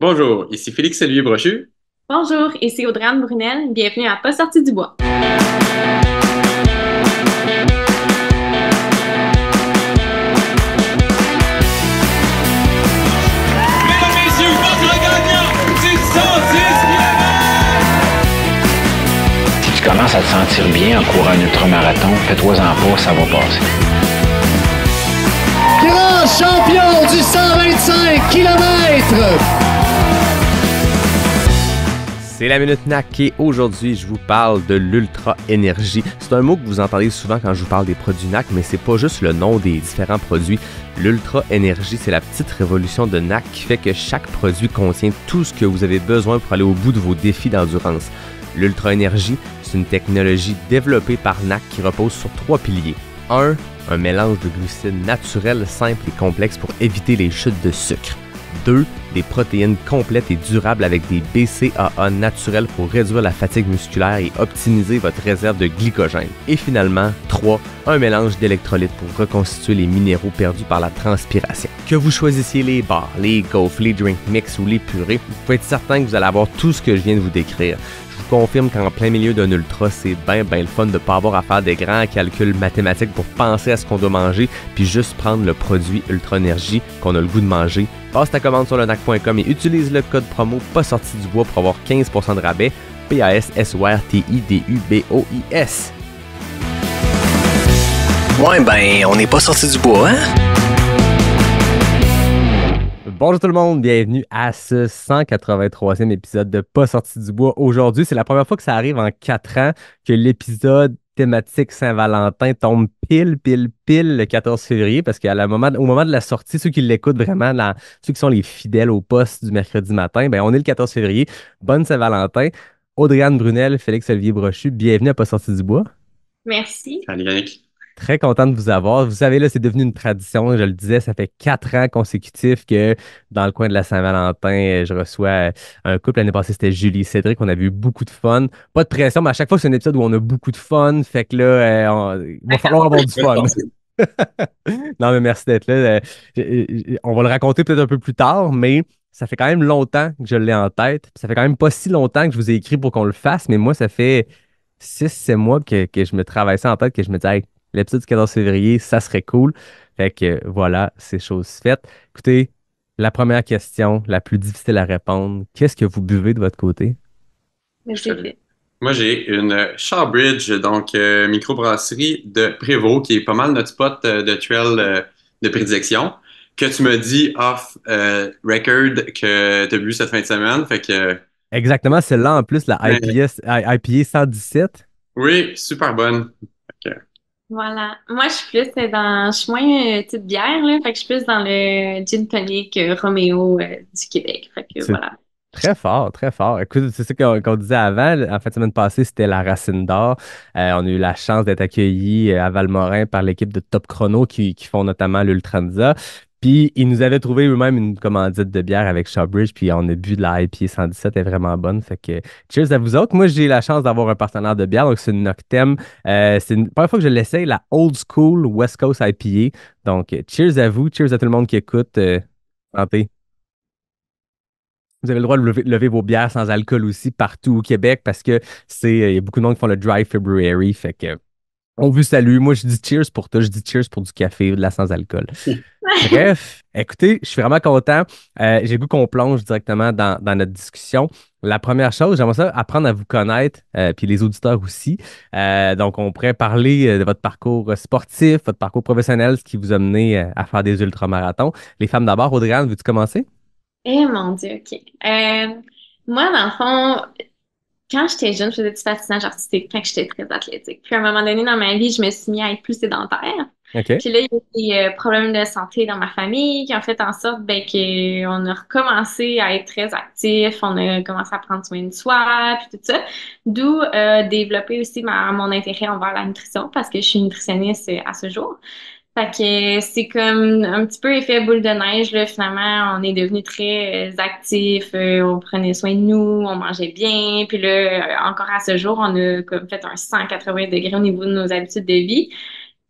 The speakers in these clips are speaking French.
Bonjour, ici Félix Olivier Brochu. Bonjour, ici Audrey Brunel. Bienvenue à Pas sorti du bois. Mesdames, messieurs, votre gagnant du 110 Si tu commences à te sentir bien en courant un ultramarathon, fais-toi-en pas, ça va passer. Grand champion du 125 km. C'est la Minute NAC et aujourd'hui, je vous parle de l'Ultra Énergie. C'est un mot que vous entendez souvent quand je vous parle des produits NAC, mais c'est pas juste le nom des différents produits. L'Ultra Énergie, c'est la petite révolution de NAC qui fait que chaque produit contient tout ce que vous avez besoin pour aller au bout de vos défis d'endurance. L'Ultra Énergie, c'est une technologie développée par NAC qui repose sur 3 piliers. 1. Un mélange de glucides naturels, simples et complexes pour éviter les chutes de sucre. 2. Des protéines complètes et durables avec des BCAA naturels pour réduire la fatigue musculaire et optimiser votre réserve de glycogène. Et finalement, 3. Un mélange d'électrolytes pour reconstituer les minéraux perdus par la transpiration. Que vous choisissiez les bars, les gaufres, les drink mix ou les purées, vous pouvez être certain que vous allez avoir tout ce que je viens de vous décrire. Je vous confirme qu'en plein milieu d'un ultra, c'est bien le fun de ne pas avoir à faire des grands calculs mathématiques pour penser à ce qu'on doit manger, puis juste prendre le produit Ultra Énergie qu'on a le goût de manger. Passe ta commande sur lenac.com et utilise le code promo pas sorti du bois pour avoir 15% de rabais. PASSORTIDUBOIS. Ouais, ben, on n'est pas sorti du bois, hein? Bonjour tout le monde, bienvenue à ce 183e épisode de Pas sorti du bois. Aujourd'hui, c'est la première fois que ça arrive en 4 ans que l'épisode thématique Saint-Valentin tombe pile le 14 février parce qu'au moment de la sortie, ceux qui l'écoutent vraiment, ceux qui sont les fidèles au poste du mercredi matin, ben on est le 14 février. Bonne Saint-Valentin. Audrey Brunel, Félix Olivier Brochu, bienvenue à Pas sorti du bois. Merci. Salut Yannick. Très content de vous avoir. Vous savez, là, c'est devenu une tradition. Je le disais, ça fait 4 ans consécutifs que dans le coin de la Saint-Valentin, je reçois un couple. L'année passée, c'était Julie et Cédric. On avait eu beaucoup de fun. Pas de pression, mais à chaque fois, c'est un épisode où on a beaucoup de fun. Fait que là, il va falloir avoir du fun. Non, mais merci d'être là. On va le raconter peut-être un peu plus tard, mais ça fait quand même longtemps que je l'ai en tête. Puis ça fait quand même pas si longtemps que je vous ai écrit pour qu'on le fasse, mais moi, ça fait 6 mois que je me travaille ça en tête, que je me dis, hey, l'épisode du 14 février, ça serait cool. Fait que voilà, c'est chose faite. Écoutez, la première question, la plus difficile à répondre, qu'est-ce que vous buvez de votre côté? Mais Je c'est te- fait. Moi, j'ai une Shawbridge, donc microbrasserie de Prévost, qui est pas mal notre spot de tuelle de prédilection, que tu me dis off record que tu as bu cette fin de semaine. Fait que, Exactement, celle-là en plus, la mais, IPA 117. oui, super bonne. Fait que, Voilà. Moi, je suis moins type bière, là. Fait que je suis plus dans le gin tonic Roméo du Québec. Fait que C'est voilà. très fort, très fort. Écoute, c'est ça qu'on disait avant. En fait, la semaine passée, c'était la Racine d'Or. On a eu la chance d'être accueillis à Valmorin par l'équipe de Top Chrono qui font notamment l'Ultranza. Puis, ils nous avaient trouvé eux-mêmes une commandite de bière avec Shawbridge, puis on a bu de la IPA 117, elle est vraiment bonne. Fait que, cheers à vous autres. Moi, j'ai la chance d'avoir un partenaire de bière, donc c'est une Noctem. C'est une première fois que je l'essaye, la Old School West Coast IPA. Donc, cheers à vous, cheers à tout le monde qui écoute. Santé. Vous avez le droit de lever vos bières sans alcool aussi partout au Québec parce que il y a beaucoup de monde qui font le Dry February. Fait que, on vous salue. Moi, je dis cheers pour toi. Je dis cheers pour du café, de la sans-alcool. Bref, écoutez, je suis vraiment content. J'ai le goût qu'on plonge directement dans notre discussion. La première chose, j'aimerais ça apprendre à vous connaître, puis les auditeurs aussi. Donc, on pourrait parler de votre parcours sportif, votre parcours professionnel, ce qui vous a mené à faire des ultramarathons. Les femmes d'abord. Audrey, veux-tu commencer? Eh mon Dieu, OK. Moi, dans le fond, quand j'étais jeune, je faisais du patinage artistique quand j'étais très athlétique. Puis à un moment donné dans ma vie, je me suis mis à être plus sédentaire. OK. Puis là, il y a eu des problèmes de santé dans ma famille qui ont fait en sorte ben, qu'on a recommencé à être très actif, on a commencé à prendre soin de soi, puis tout ça. D'où développer aussi mon intérêt envers la nutrition parce que je suis nutritionniste à ce jour. Fait que c'est comme un petit peu effet boule de neige, là. Finalement, on est devenu très actifs, on prenait soin de nous, on mangeait bien. Puis là, encore à ce jour, on a comme fait un 180 degrés au niveau de nos habitudes de vie.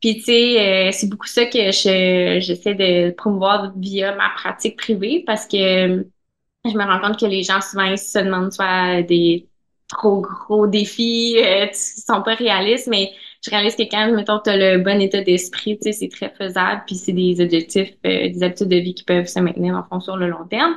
Puis tu sais, c'est beaucoup ça que j'essaie de promouvoir via ma pratique privée parce que je me rends compte que les gens, souvent, ils se demandent soit des trop gros défis qui sont pas réalistes, mais je réalise que quand, mettons, tu as le bon état d'esprit, tu sais, c'est très faisable, puis c'est des objectifs, des habitudes de vie qui peuvent se maintenir en fond sur le long terme.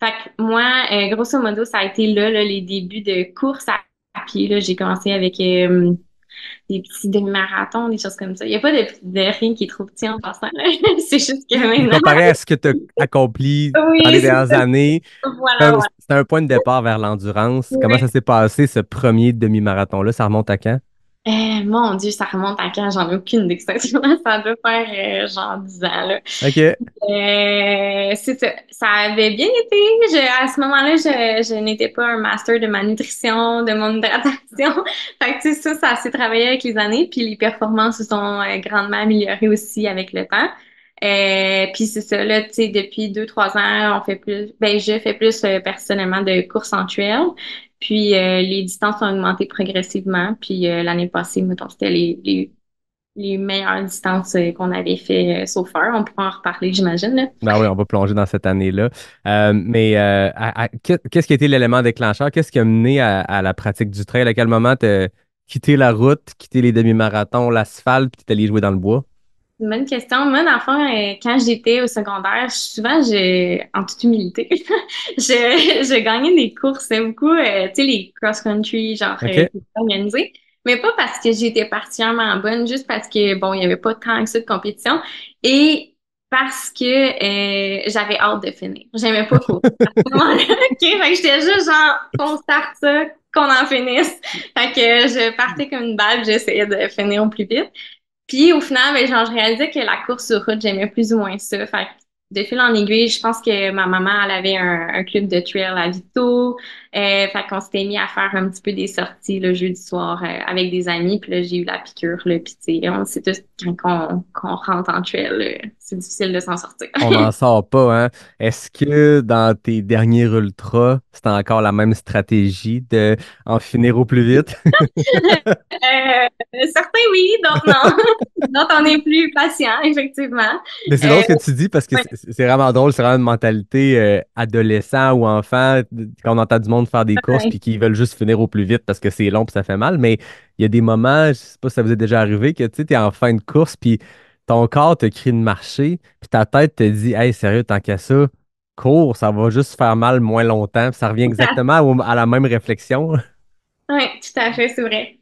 Fait que moi, grosso modo, ça a été là, les débuts de course à pied. Là. J'ai commencé avec des petits demi-marathons, des choses comme ça. Il n'y a pas de rien qui est trop petit en passant. Là. C'est juste que Puis maintenant, comparé à ce que tu as accompli dans oui, les c'est dernières ça. années, Voilà, c'était un point de départ vers l'endurance. Comment ouais. ça s'est passé, ce premier demi-marathon-là? Ça remonte à quand? Mon Dieu, ça remonte à quand? J'en ai aucune d'expression. Ça doit faire genre 10 ans, là. OK. C'est ça. Ça avait bien été. À ce moment-là, je n'étais pas un master de ma nutrition, de mon hydratation. Fait que, tu sais, ça s'est travaillé avec les années, puis les performances se sont grandement améliorées aussi avec le temps. Puis c'est ça, là, tu sais, depuis 2, 3 ans, on fait plus, ben, je fais plus personnellement de courses en trail. Puis les distances ont augmenté progressivement. Puis l'année passée, mettons, c'était les meilleures distances qu'on avait fait so far. On pourra en reparler, j'imagine, là. Ben oui, on va plonger dans cette année-là. Mais qu'est-ce qui a été l'élément déclencheur? Qu'est-ce qui a mené à la pratique du trail? À quel moment tu as quitté la route, quitté les demi-marathons, l'asphalte, puis tu es allé jouer dans le bois? C'est une bonne question. Moi, dans le fond, quand j'étais au secondaire, en toute humilité, je gagnais des courses, beaucoup, tu sais, les cross-country, genre, OK. qui étaient organisés. Mais pas parce que j'étais particulièrement bonne, juste parce que, bon, il n'y avait pas tant que ça de compétition. Et parce que j'avais hâte de finir. J'aimais pas courir. À ce moment-là, OK? Fait que j'étais juste genre, qu'on starte ça, qu'on en finisse. Fait que je partais comme une balle, j'essayais de finir au plus vite. Puis au final, ben, genre, je réalisais que la course sur route, j'aimais plus ou moins ça. Fait que de fil en aiguille, je pense que ma maman, elle avait un club de trail à Vito. Fait qu'on s'était mis à faire un petit peu des sorties le jeudi soir avec des amis. Puis là, j'ai eu la piqûre. Là, puis tu sais, on sait tous qu'on rentre en trail, c'est difficile de s'en sortir. On n'en sort pas, hein? Est-ce que dans tes derniers ultras, c'est encore la même stratégie de en finir au plus vite? Certains oui, d'autres non. D'autres on est plus patient, effectivement. Mais c'est Euh, drôle ce que tu dis parce que ouais, c'est vraiment drôle, c'est vraiment une mentalité adolescent ou enfant quand on entend du monde faire des courses ouais. puis qu'ils veulent juste finir au plus vite parce que c'est long puis ça fait mal. Mais il y a des moments, je sais pas si ça vous est déjà arrivé, que tu sais, t'es en fin de course puis ton corps te crie de marcher puis ta tête te dit, hey, sérieux, tant qu'à ça, cours, ça va juste faire mal moins longtemps. Puis ça revient exactement à la même réflexion. Ouais, tout à fait, c'est vrai.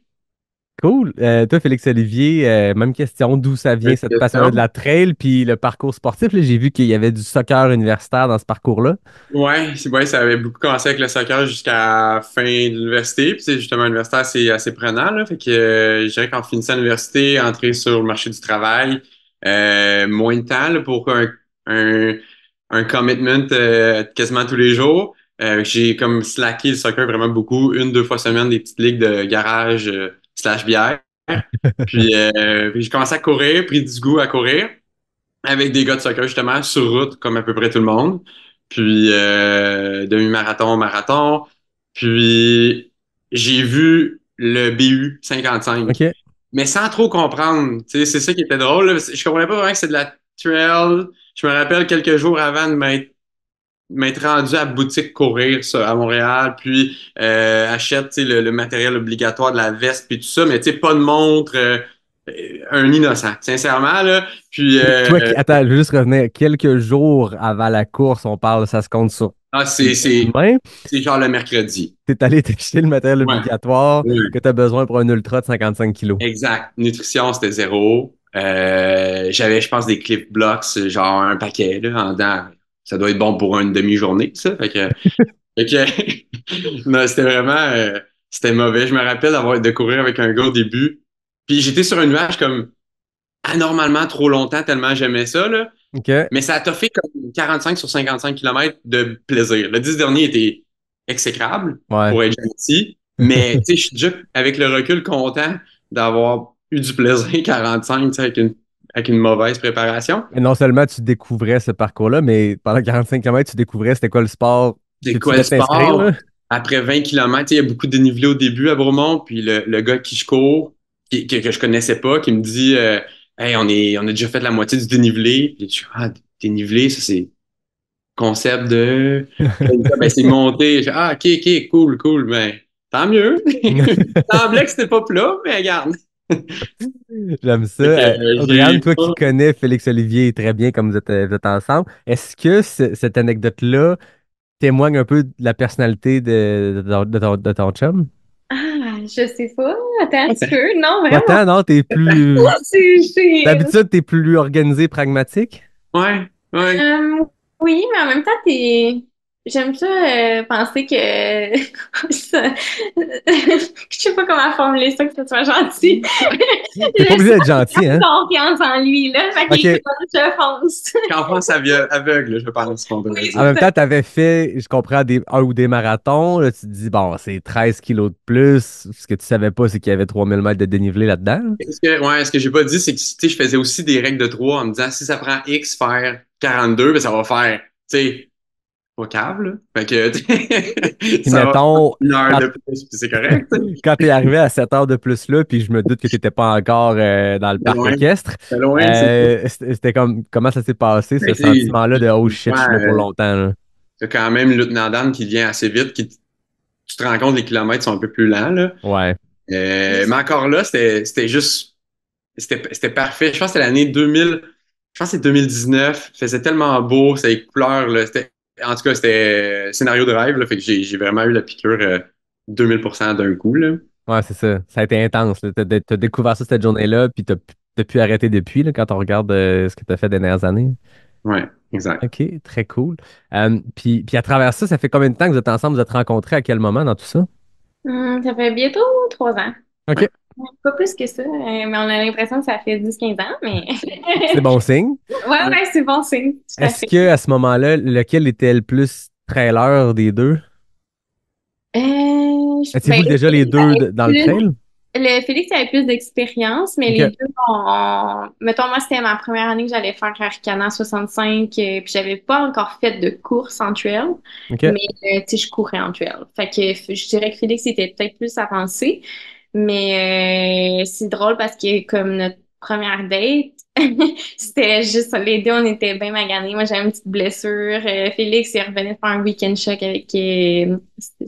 Cool. Toi, Félix-Olivier, même question, d'où ça vient Bonne cette passion-là de question. la trail, puis le parcours sportif. Là, j'ai vu qu'il y avait du soccer universitaire dans ce parcours-là. Ouais, ça avait beaucoup commencé avec le soccer jusqu'à la fin de l'université. Puis, c'est justement, l'universitaire, c'est assez prenant, là. Fait que, je dirais qu'en finissant l'université, entrer sur le marché du travail, moins de temps, là, pour un, un commitment, quasiment tous les jours. J'ai comme slacké le soccer vraiment beaucoup, 1, 2 fois semaine, des petites ligues de garage, slash bière. Puis j'ai commencé à courir, pris du goût à courir avec des gars de soccer, justement, sur route, comme à peu près tout le monde. Puis demi-marathon, marathon. Puis j'ai vu le BU 55, OK. mais sans trop comprendre. Tu sais, c'est ça qui était drôle, là. Je comprenais pas vraiment que c'est de la trail. Je me rappelle quelques jours avant de m'être rendu à boutique courir ça, à Montréal, puis achète, tu sais, le matériel obligatoire de la veste puis tout ça, mais tu sais, pas de montre, un innocent, sincèrement, là. Puis Attends, je veux juste revenir. Quelques jours avant la course, on parle, ça se compte sur ah, les mains. c'est genre le mercredi. T'es allé t'acheter le matériel Ouais. obligatoire Ouais. que tu as besoin pour un ultra de 55 kilos. Exact. Nutrition, c'était zéro. J'avais, je pense, des Cliff Blocks, genre un paquet, là, en dedans. Ça doit être bon pour une demi-journée, ça. Non, c'était vraiment, c'était mauvais. Je me rappelle de courir avec un gars au début. Puis j'étais sur un nuage comme anormalement trop longtemps, tellement j'aimais ça, là. OK. Mais ça a toffé comme 45 sur 55 kilomètres de plaisir. Le 10 dernier était exécrable, Ouais. pour être gentil. Mais, tu sais, je suis déjà, avec le recul, content d'avoir eu du plaisir 45, tu sais, avec une mauvaise préparation. Et non seulement tu découvrais ce parcours-là, mais pendant 45 km, tu découvrais c'était quoi le sport C'est que tu quoi le voulais t'inscrire, sport? là? Après 20 kilomètres, il y a beaucoup de dénivelé au début à Bromont, puis le gars qui je cours, que je connaissais pas, qui me dit Hey, on a déjà fait la moitié du dénivelé. Puis je suis dénivelé, ça c'est concept de. Ben, c'est monté. Ah, ok, cool. Ben, tant mieux. Il semblait que c'était pas plat, mais regarde. J'aime ça. Fait que, Audrey-Anne, toi qui connais Félix Olivier très bien comme vous êtes ensemble, est-ce que cette anecdote-là témoigne un peu de la personnalité de ton chum? Ah, je sais pas. Attends un petit peu. Non, Pas vraiment. tant, non? T'es plus... C'est... D'habitude, t'es plus organisé, pragmatique? Ouais. Euh, oui, mais en même temps, j'aime ça penser que je sais pas comment formuler ça, que ce soit gentil. T'es pas obligé d'être gentil, hein? Confiance en lui, là. Fait qu'il OK. je fonce. Confiance aveugle, je pense qu'on devrait Oui, En dire. même temps, t'avais fait, je comprends, un ou des marathons. Là, tu te dis, bon, c'est 13 kilos de plus. Ce que tu savais pas, c'est qu'il y avait 3000 mètres de dénivelé là-dedans. Ce que j'ai pas dit, c'est que tu sais, je faisais aussi des règles de 3 en me disant si ça prend X faire 42, ben ça va faire, tu sais, pas cave, là. Fait que Puis ça va faire mettons, une heure quand, de plus, puis c'est correct. quand t'es arrivé à 7 heures de plus là, puis je me doute que t'étais pas encore dans le C'est parc loin. équestre, C'est loin, c'est ça. c'était comme, comment ça s'est passé, ce Mais tu sais, sentiment-là de oh shit, je suis là pour longtemps, là. t'as quand même le lieutenant Dan qui vient assez vite, tu te rends compte que les kilomètres sont un peu plus lents, là. Ouais. Mais encore là, c'était juste, c'était parfait. Je pense que c'était l'année 2000, je pense que c'est 2019. Il faisait tellement beau, c'était les couleurs, là. En tout cas, c'était scénario de rêve, là. Fait que j'ai vraiment eu la piqûre 2000% d'un coup, là. Ouais, c'est ça. Ça a été intense, là. T'as découvert ça cette journée-là, puis t'as pu arrêter depuis, là, quand on regarde ce que t'as fait des dernières années. Ouais, exact. OK, très cool. Puis à travers ça, ça fait combien de temps que vous êtes ensemble? Vous êtes rencontrés à quel moment dans tout ça? Ça fait bientôt 3 ans. OK, Pas plus que ça, mais on a l'impression que ça fait 10 15 ans, mais c'est bon signe. ouais, c'est bon signe, tout à Est-ce fait. que à ce moment-là, lequel était le plus trailer des deux? Étiez-vous Ben, déjà les Félix deux avait dans le trail? Félix avait plus d'expérience, mais les OK, deux, mettons, moi, c'était ma première année que j'allais faire Arcana 65, puis j'avais pas encore fait de course en trail, OK. mais, tu sais, je courais en trail. Fait que je dirais que Félix était peut-être plus avancé, mais c'est drôle parce que comme notre première date, c'était juste, les deux, on était bien maganés. Moi, j'avais une petite blessure. Félix, il revenait de faire un week-end choc avec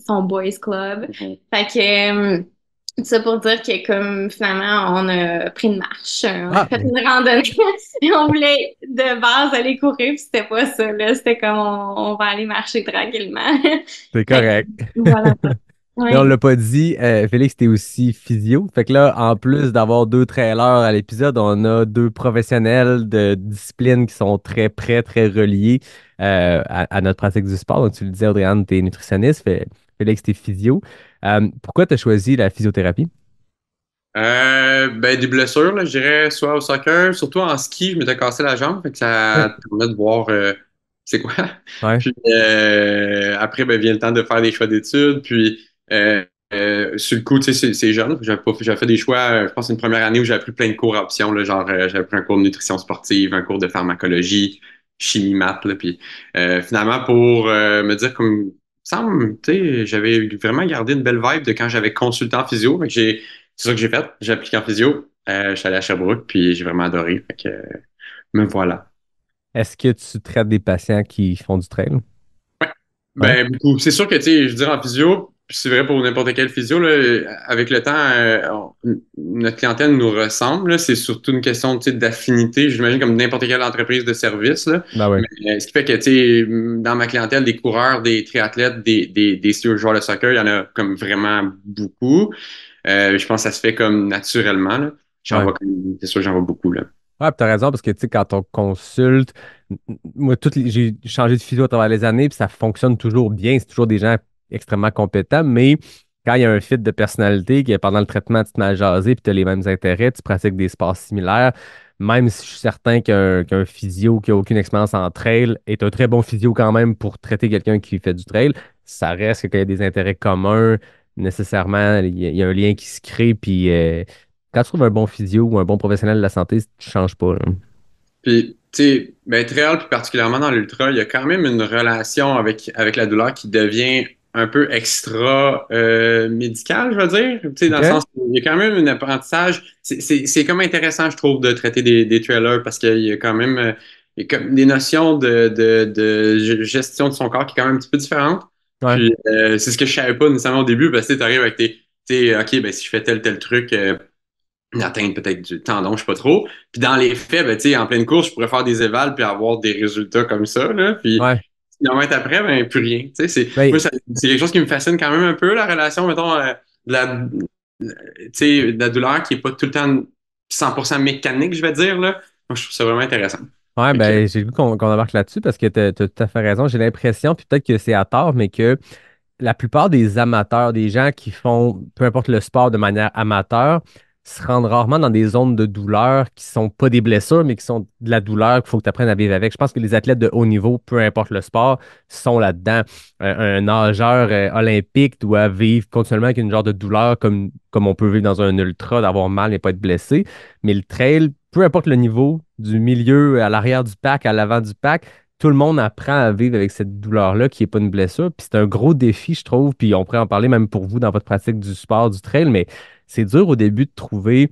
son boys club. Fait que, tout ça pour dire que comme finalement on a pris une marche, on a Ah, fait une randonnée et on voulait de base aller courir puis c'était pas ça là, c'était comme on va aller marcher tranquillement. c'est Fait que, correct. voilà. Mais on Ouais. l'a pas dit, Félix, t'es aussi physio. Fait que là, en plus d'avoir deux trailers à l'épisode, on a deux professionnels de disciplines qui sont très près, très reliés à notre pratique du sport. Donc, tu le disais, Audrey-Anne, t'es nutritionniste. Félix, t'es physio. Pourquoi t'as choisi la physiothérapie? Ben, des blessures, là, je dirais, soit au soccer, surtout en ski, je m'étais cassé la jambe, fait que Ouais. ça te permet de voir c'est quoi. Ouais. Puis après, ben, vient le temps de faire des choix d'études, puis sur le coup, tu sais, c'est jeune, j'avais fait des choix, je pense une première année où j'avais pris plein de cours à option, là, genre j'avais pris un cours de nutrition sportive, un cours de pharmacologie, chimie, maths, là, puis finalement, pour me dire comme, semble, tu sais, j'avais vraiment gardé une belle vibe de quand j'avais consulté en physio, fait que c'est ça que j'ai fait. J'ai appliqué en physio. Je suis allé à Sherbrooke, puis j'ai vraiment adoré. Fait que, me voilà. Est-ce que tu traites des patients qui font du trail? Ouais. Ben, beaucoup. C'est sûr que, tu sais, je veux dire, en physio, puis c'est vrai pour n'importe quel physio, là, avec le temps, notre clientèle nous ressemble. Là. C'est surtout une question, tu sais, d'affinité. J'imagine comme n'importe quelle entreprise de service. Là. Ben oui. Mais, ce qui fait que, tu sais, dans ma clientèle, des coureurs, des triathlètes, des joueurs de soccer, il y en a comme vraiment beaucoup. Je pense que ça se fait comme naturellement. Là. Ouais. C'est sûr, j'en vois beaucoup. Là. Ouais, puis t'as raison, parce que tu sais, quand on consulte, moi, j'ai changé de physio à travers les années, puis ça fonctionne toujours bien. C'est toujours des gens extrêmement compétents, mais quand il y a un fit de personnalité, que pendant le traitement, tu te mets à jaser, puis tu as les mêmes intérêts, tu pratiques des sports similaires, même si je suis certain qu'un physio qui n'a aucune expérience en trail est un très bon physio quand même pour traiter quelqu'un qui fait du trail, ça reste que quand il y a des intérêts communs, nécessairement, il y a un lien qui se crée, puis quand tu trouves un bon physio ou un bon professionnel de la santé, tu ne changes pas, là. Puis, tu sais, ben, trail, puis particulièrement dans l'ultra, il y a quand même une relation avec la douleur qui devient un peu extra médicale, je veux dire. Tu sais, dans le OK? sens où il y a quand même un apprentissage. C'est comme intéressant, je trouve, de traiter des trailers parce qu'il y a quand même il y a comme des notions de gestion de son corps qui est quand même un petit peu différente. Ouais. Puis c'est ce que je savais pas nécessairement au début, parce que tu arrives avec OK, ben si je fais tel truc, atteindre peut-être du tendon, je sais pas trop. Puis dans les faits, ben, tu sais, en pleine course, je pourrais faire des évals puis avoir des résultats comme ça, là. Puis Ouais. kilomètres après, ben, plus rien. Tu sais, Ben, c'est quelque chose qui me fascine quand même un peu, la relation, mettons, de tu sais, de la douleur qui est pas tout le temps 100% mécanique, je vais dire, là. Moi, je trouve ça vraiment intéressant. ouais, Fait que, ben, j'ai le goût qu'on embarque là-dessus parce que tu as tout à fait raison. J'ai l'impression, puis peut-être que c'est à tort, mais que la plupart des amateurs, des gens qui font peu importe le sport de manière amateur, se rendent rarement dans des zones de douleur qui sont pas des blessures, mais qui sont de la douleur qu'il faut que tu apprennes à vivre avec. Je pense que les athlètes de haut niveau, peu importe le sport, sont là-dedans. Un nageur olympique doit vivre continuellement avec une genre de douleur comme on peut vivre dans un ultra, d'avoir mal et pas être blessé. Mais le trail, peu importe le niveau, du milieu à l'arrière du pack, à l'avant du pack, tout le monde apprend à vivre avec cette douleur-là qui n'est pas une blessure. Puis c'est un gros défi, je trouve. Puis on pourrait en parler même pour vous dans votre pratique du sport, du trail, mais c'est dur au début de trouver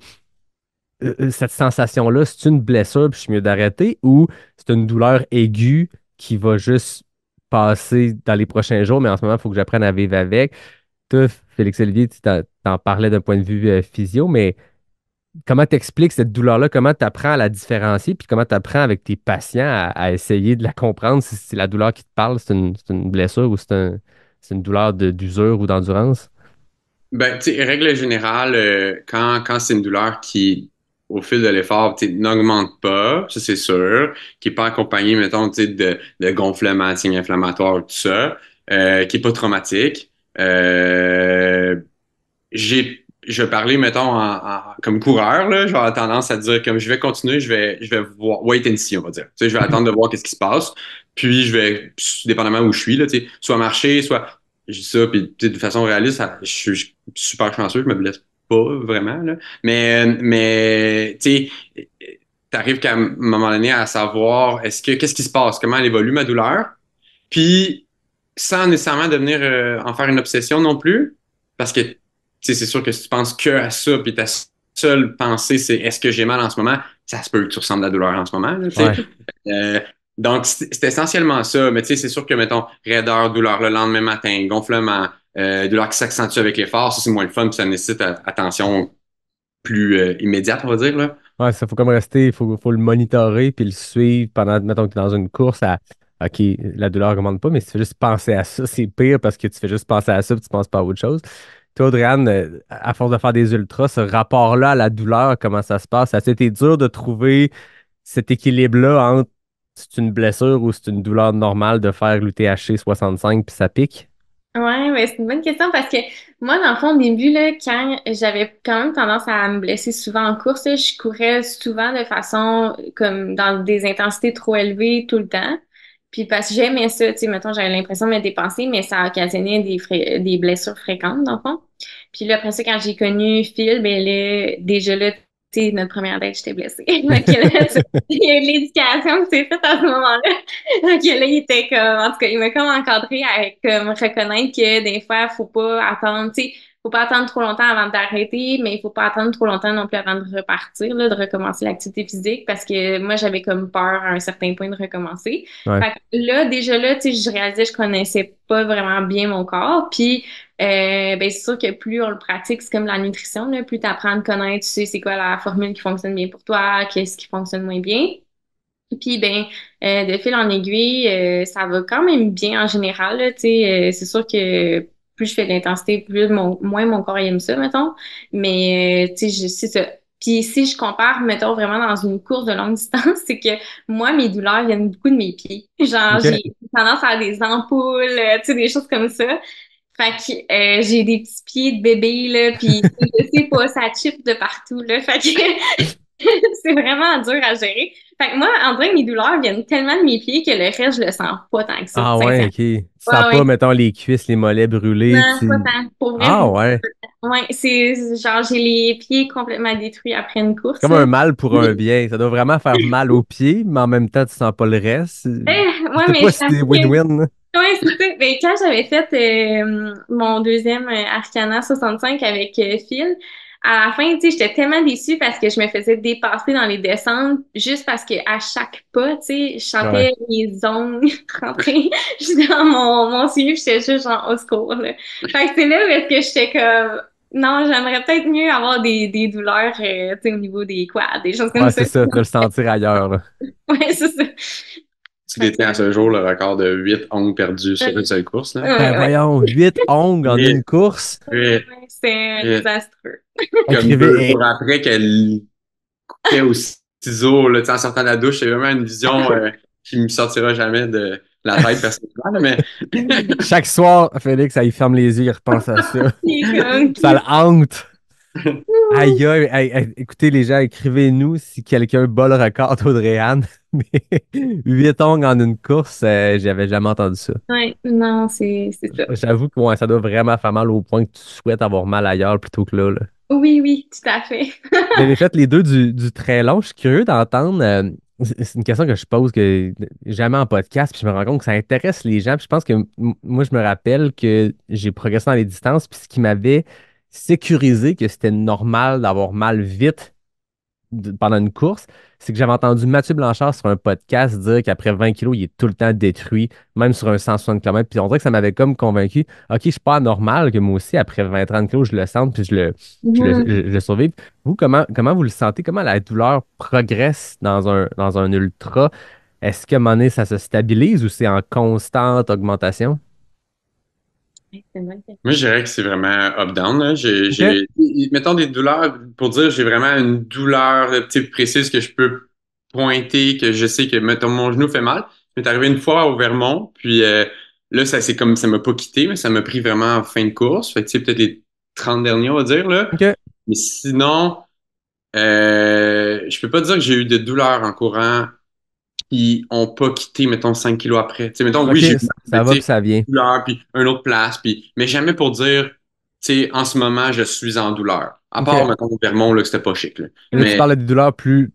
cette sensation-là. C'est une blessure, puis je suis mieux d'arrêter, ou c'est une douleur aiguë qui va juste passer dans les prochains jours, mais en ce moment, il faut que j'apprenne à vivre avec. Toi, Félix-Olivier, tu t'en parlais d'un point de vue physio, mais comment t'expliques cette douleur-là? Comment tu apprends à la différencier? Puis comment tu apprends avec tes patients à essayer de la comprendre si c'est la douleur qui te parle, c'est une blessure ou c'est une douleur d'usure ou d'endurance? ben, tu sais, règle générale, quand c'est une douleur qui, au fil de l'effort, tu sais, n'augmente pas, ça c'est sûr, qui n'est pas accompagnée, mettons, tu sais, de gonflement, de signes inflammatoires, tout ça, qui n'est pas traumatique, je vais parler, mettons, comme coureur, là, je vais avoir tendance à dire comme je vais continuer, je vais voir, wait and see, on va dire. Tu sais, je vais attendre de voir qu'est-ce qui se passe, puis je vais, dépendamment où je suis, là, tu sais, soit marcher, soit, je dis ça, puis tu sais, de façon réaliste, je suis super chanceux, je me blesse pas vraiment, là. Mais tu sais, t'arrives qu'à un moment donné à savoir, qu'est-ce qui se passe, comment elle évolue, ma douleur, puis sans nécessairement devenir, en faire une obsession non plus, parce que sais, c'est sûr que si tu penses que à ça, puis ta seule pensée, c'est est-ce que j'ai mal en ce moment, ça se peut que tu ressentes de la douleur en ce moment, là, tu sais. Ouais. Donc, c'est essentiellement ça. Mais tu sais, c'est sûr que, mettons, raideur, douleur le lendemain matin, gonflement, douleur qui s'accentue avec l'effort, ça, c'est moins le fun, puis ça nécessite attention plus immédiate, on va dire, là. Ouais, ça faut comme rester, faut le monitorer puis le suivre pendant, mettons que tu es dans une course à OK, la douleur augmente pas, mais si tu fais juste penser à ça, c'est pire parce que tu fais juste penser à ça puis tu penses pas à autre chose. Toi, Audrey-Anne, à force de faire des ultras, ce rapport-là à la douleur, comment ça se passe? Ça a été dur de trouver cet équilibre-là entre c'est une blessure ou c'est une douleur normale de faire l'UTHC 65 puis ça pique? Ouais, mais c'est une bonne question parce que moi, dans le fond, au début, là, quand j'avais quand même tendance à me blesser souvent en course, là, je courais souvent de façon comme dans des intensités trop élevées tout le temps. Puis parce que j'aimais ça, tu sais, mettons, j'avais l'impression de me dépenser, mais ça occasionnait des blessures fréquentes, dans le fond. Puis là, après ça, quand j'ai connu Phil, ben là, déjà là, tu sais, notre première date, j'étais blessée. Donc là, il y a eu de l'éducation qui s'est faite à ce moment-là. Donc là, il était comme, en tout cas, il m'a comme encadré à comme reconnaître que des fois, faut pas attendre, tu sais, faut pas attendre trop longtemps avant d'arrêter, mais il faut pas attendre trop longtemps non plus avant de repartir, là, de recommencer l'activité physique, parce que moi, j'avais comme peur à un certain point de recommencer. Ouais. Fait que là, déjà là, tu sais, je réalisais que je connaissais pas vraiment bien mon corps, puis ben c'est sûr que plus on le pratique, c'est comme la nutrition, là, plus tu apprends à te connaître, tu sais c'est quoi la formule qui fonctionne bien pour toi, qu'est-ce qui fonctionne moins bien. Puis ben de fil en aiguille, ça va quand même bien en général, là, tu sais, c'est sûr que plus je fais de l'intensité, moins mon corps aime ça, mettons. Mais tu sais, c'est ça. Puis si je compare, mettons, vraiment dans une course de longue distance, c'est que moi, mes douleurs viennent beaucoup de mes pieds. Genre, OK. j'ai tendance à avoir des ampoules, tu sais, des choses comme ça. Fait que j'ai des petits pieds de bébé, là, puis je sais pas, ça chip de partout, là. Fait que c'est vraiment dur à gérer. Fait que moi, en vrai, mes douleurs viennent tellement de mes pieds que le reste, je le sens pas tant que ça, Ah ouais, sincèrement. OK. Tu sens Ouais, pas, ouais. mettons, les cuisses, les mollets brûlés. Non, pas tant. Pour vrai, Ah ouais. ouais, c'est genre, j'ai les pieds complètement détruits après une C'est course, comme là. un mal pour un bien. Ça doit vraiment faire mal aux pieds, mais en même temps, tu sens pas le reste. Je Ouais, sais mais pas je si c'est t'avoue que win-win. ouais, c'est ça. Ben, quand j'avais fait mon deuxième Arcana 65 avec Phil, à la fin, tu sais, j'étais tellement déçue parce que je me faisais dépasser dans les descentes juste parce que à chaque pas, tu sais, je Ouais. sentais mes ongles rentrer juste dans mon suivi, j'étais juste genre au secours, là. Fait que c'est là où est-ce que j'étais comme, non, j'aimerais peut-être mieux avoir des douleurs, tu sais, au niveau des quads, des choses comme Ouais, ça. c'est ça, de le sentir ailleurs, là. Ouais, c'est ça. Tu détiens à ce jour le record de 8 ongles perdus sur une seule course, là. Ben Ouais, voyons, 8 ongles en Huit, une course. huit, ouais, c'est huit. désastreux. Comme deux Écrivez, jours après qu'elle coupait au ciseau, là, tu sais, en sortant de la douche, c'est vraiment une vision qui me sortira jamais de la tête personnellement, mais chaque soir, Félix, ça, il ferme les yeux, il repense à ça. Puis comme, Ça le hante. Aïe, aïe, écoutez les gens, écrivez-nous si quelqu'un bat le record d'Audrey-Anne. Mais 8 ongles en une course, j'avais jamais entendu ça. ouais, non, c'est ça. J'avoue que ouais, ça doit vraiment faire mal au point que tu souhaites avoir mal ailleurs plutôt que là, là. Oui, oui, tout à fait. Vous avez fait les deux du très long. Je suis curieux d'entendre. C'est une question que je pose que jamais en podcast, puis je me rends compte que ça intéresse les gens. Puis je pense que moi, je me rappelle que j'ai progressé dans les distances, puis ce qui m'avait sécurisé que c'était normal d'avoir mal vite pendant une course, c'est que j'avais entendu Mathieu Blanchard sur un podcast dire qu'après 20 kilos, il est tout le temps détruit, même sur un 160 km. Puis on dirait que ça m'avait comme convaincu, OK, je suis pas anormal que moi aussi, après 20-30 kilos, je le sente puis Mhm. je le survive. Vous, comment vous le sentez? Comment la douleur progresse dans un ultra? Est-ce qu'à un moment donné, ça se stabilise ou c'est en constante augmentation? Ouais, c'est une bonne question. moi, je dirais que c'est vraiment up-down, là. OK. Mettons des douleurs, pour dire, j'ai vraiment une douleur type précise que je peux pointer, que je sais que, mettons, mon genou fait mal. C'est arrivé une fois au Vermont, puis là, c'est comme, ça m'a pas quitté, mais ça m'a pris vraiment en fin de course. Fait que, tu sais, peut-être les 30 derniers, on va dire, là. OK. Mais sinon, je peux pas dire que j'ai eu de douleurs en courant qui ont pas quitté, mettons, 5 kilos après. Tu sais, mettons, oui, OK, j'ai eu mal, mais ça va tu puis sais, ça vient. douleur, puis une autre place, puis, mais jamais pour dire, tu sais, en ce moment, je suis en douleur. À part, OK. mettons, au Vermont, là, que c'était pas chic, là. Et là, tu Mais parles de douleurs plus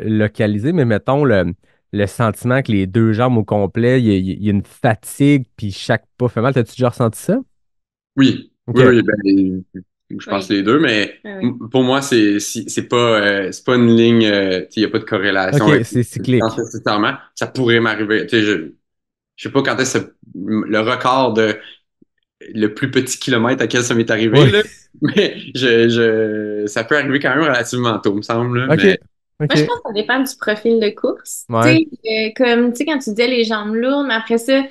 localisées, mais mettons le sentiment que les deux jambes au complet, il y a une fatigue, puis chaque pas fait mal. T'as-tu déjà ressenti ça? oui, oui, OK. oui, ben, je pense Oui, les deux, mais oui, oui. pour moi, c'est pas une ligne, tu sais, il n'y a pas de corrélation OK, avec c'est dans cyclique. nécessairement. Ça pourrait m'arriver. Tu sais, je sais pas quand est-ce que le record de le plus petit kilomètre à quel ça m'est arrivé, Oui. là. Mais ça peut arriver quand même relativement tôt, me semble, là. OK. Mais Moi, je OK. pense que ça dépend du profil de course. Tu Ouais. sais, comme, tu sais, quand tu disais les jambes lourdes, mais après ça,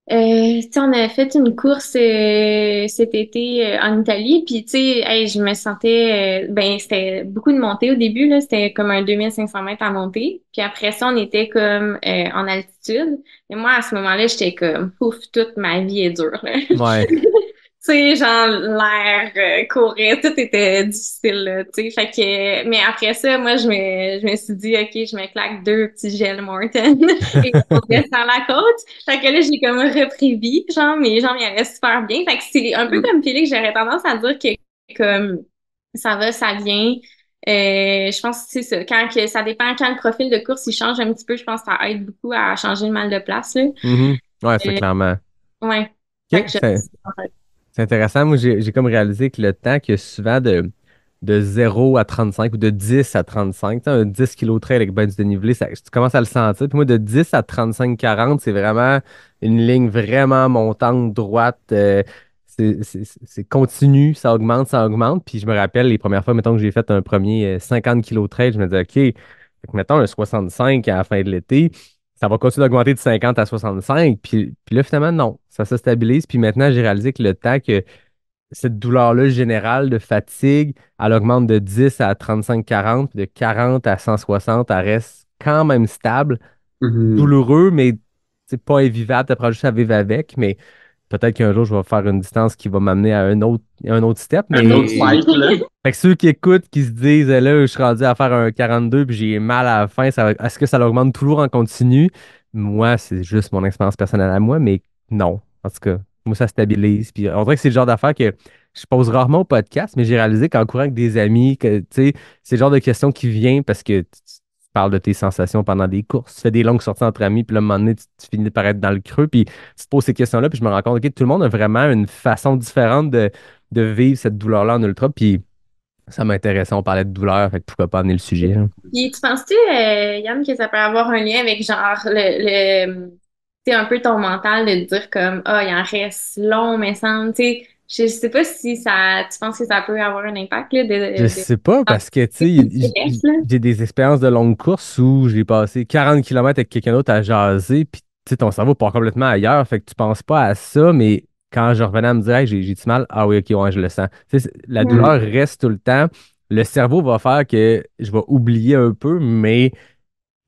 tu sais, on a fait une course cet été en Italie, puis tu sais, hey, je me sentais, ben c'était beaucoup de montée au début là, c'était comme un 2500 mètres à monter, puis après ça on était comme en altitude. Et moi à ce moment-là, j'étais comme, pouf, toute ma vie est dure là. Ouais. Tu sais, genre, l'air courait, tout était difficile, là, tu sais. Fait que, mais après ça, moi, je me suis dit, OK, je me claque deux petits gels Morton et on descend la côte. Fait que là, j'ai comme repris vie, genre, mes jambes, y allaient super bien. Fait que c'est un peu comme Félix, j'aurais tendance à dire que, comme, ça va, ça vient. Je pense que c'est ça. Ça dépend quand le profil de course, il change un petit peu, je pense que ça aide beaucoup à changer le mal de place, là. Mhm. Ouais, c'est Euh, clairement. ouais. Fait OK, que c'est intéressant. Moi, j'ai comme réalisé que le temps que souvent de 0 à 35 ou de 10 à 35, tu sais, un 10 kg trail avec ben du dénivelé, tu commences à le sentir. Puis moi, de 10 à 35-40, c'est vraiment une ligne vraiment montante, droite. C'est continu, ça augmente, ça augmente. Puis je me rappelle les premières fois, mettons que j'ai fait un premier 50 kg trail, je me disais, OK, fait que mettons un 65 à la fin de l'été, ça va continuer d'augmenter de 50 à 65. Puis là, finalement, non, ça se stabilise. Puis maintenant, j'ai réalisé que le temps que cette douleur-là générale de fatigue, elle augmente de 10 à 35-40, puis de 40 à 160, elle reste quand même stable, mhm. douloureux, mais c'est pas invivable, t'apprends juste à vivre avec, mais peut-être qu'un jour, je vais faire une distance qui va m'amener à un autre step, Un autre mais spike, là. fait que ceux qui écoutent, qui se disent, là, je suis rendu à faire un 42 puis j'ai mal à la fin, est-ce que ça l'augmente toujours en continu? Moi, c'est juste mon expérience personnelle à moi, mais non. En tout cas, moi, ça stabilise. Puis on dirait que c'est le genre d'affaire que je pose rarement au podcast, mais j'ai réalisé qu'en courant avec des amis, que, tu sais, c'est le genre de question qui vient parce que tu parles de tes sensations pendant des courses. Tu fais des longues sorties entre amis, puis là, à un moment donné, tu finis par être dans le creux, puis tu te poses ces questions-là, puis je me rends compte, OK, tout le monde a vraiment une façon différente de vivre cette douleur-là en ultra. Puis Ça m'intéressait, on parlait de douleur, fait que pourquoi pas amener le sujet, hein. Puis tu penses-tu, Yann, que ça peut avoir un lien avec genre tu sais, un peu ton mental de te dire comme, ah, il en reste long, mais sans, tu sais, je sais pas si ça, tu penses que ça peut avoir un impact, là, Je sais pas, parce que, tu sais, reste, là. j'ai des expériences de longue course où j'ai passé 40 kilomètres avec quelqu'un d'autre à jaser, puis, tu sais, ton cerveau part complètement ailleurs, fait que tu penses pas à ça, mais quand je revenais à me dire, hey, j'ai du mal, ah oui, ok, ouais, je le sens. Tu sais, la Mm. douleur reste tout le temps. Le cerveau va faire que je vais oublier un peu, mais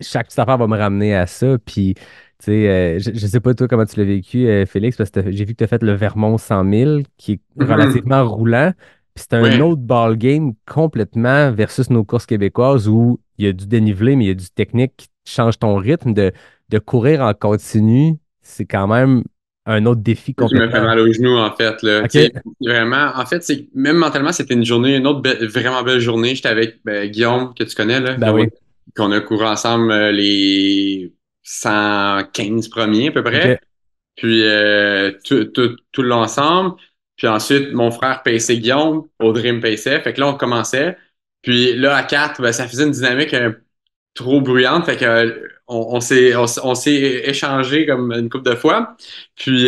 chaque petite affaire va me ramener à ça. Puis, tu sais, je sais pas toi comment tu l'as vécu, Félix, parce que j'ai vu que tu as fait le Vermont 100 000, qui est Mhm. relativement roulant. Puis c'est un Oui. autre ball game complètement versus nos courses québécoises où il y a du dénivelé, mais il y a du technique qui change ton rythme de courir en continu. C'est quand même un autre défi Moi, qui me fait complètement. mal aux genoux, en fait, là. Tu sais, OK. vraiment, en fait, c'est, même mentalement, c'était une journée, une autre vraiment belle journée. J'étais avec Guillaume, que tu connais, là, Ben oui. qu'on a couru ensemble les 115 premiers, à peu OK. près. Puis, tout le long ensemble. Puis ensuite, mon frère paçait Guillaume, Audrey me paçait. Fait que là, on commençait. Puis là, à 4, ben, ça faisait une dynamique trop bruyante. Fait que, on s'est échangé comme une couple de fois. Puis,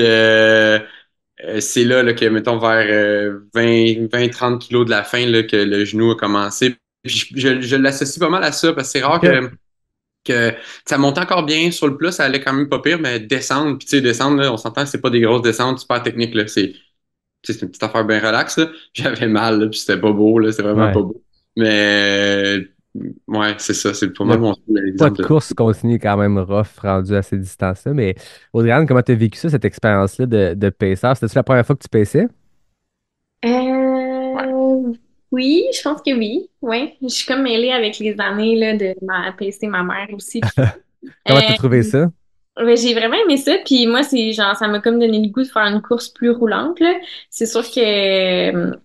c'est là, que, mettons, vers 20-30 kilos de la fin, là, que le genou a commencé. Puis je l'associe pas mal à ça, parce que c'est rare OK. que ça monte encore bien. Sur le plat, ça allait quand même pas pire, mais descendre, puis tu sais, descendre, là, on s'entend que c'est pas des grosses descentes super techniques, là. C'est une petite affaire bien relax, là. J'avais mal, là, puis c'était pas beau, là. C'était vraiment Ouais. pas beau. Mais, ouais, c'est ça. C'est pour moi Le mon pas de exemple. course continue est quand même rough rendu à ces distances-là. Mais Audrey-Anne, comment tu as vécu ça, cette expérience-là de pacer? C'était-tu la première fois que tu paçais? Ouais. Euh, oui, je pense que oui. Ouais, je suis comme mêlée avec les années là, de ma PC, ma mère aussi. Puis tout. Comment tu as trouvé ça? Ouais, j'ai vraiment aimé ça. Puis moi, c'est genre, ça m'a comme donné le goût de faire une course plus roulante, là. C'est sûr que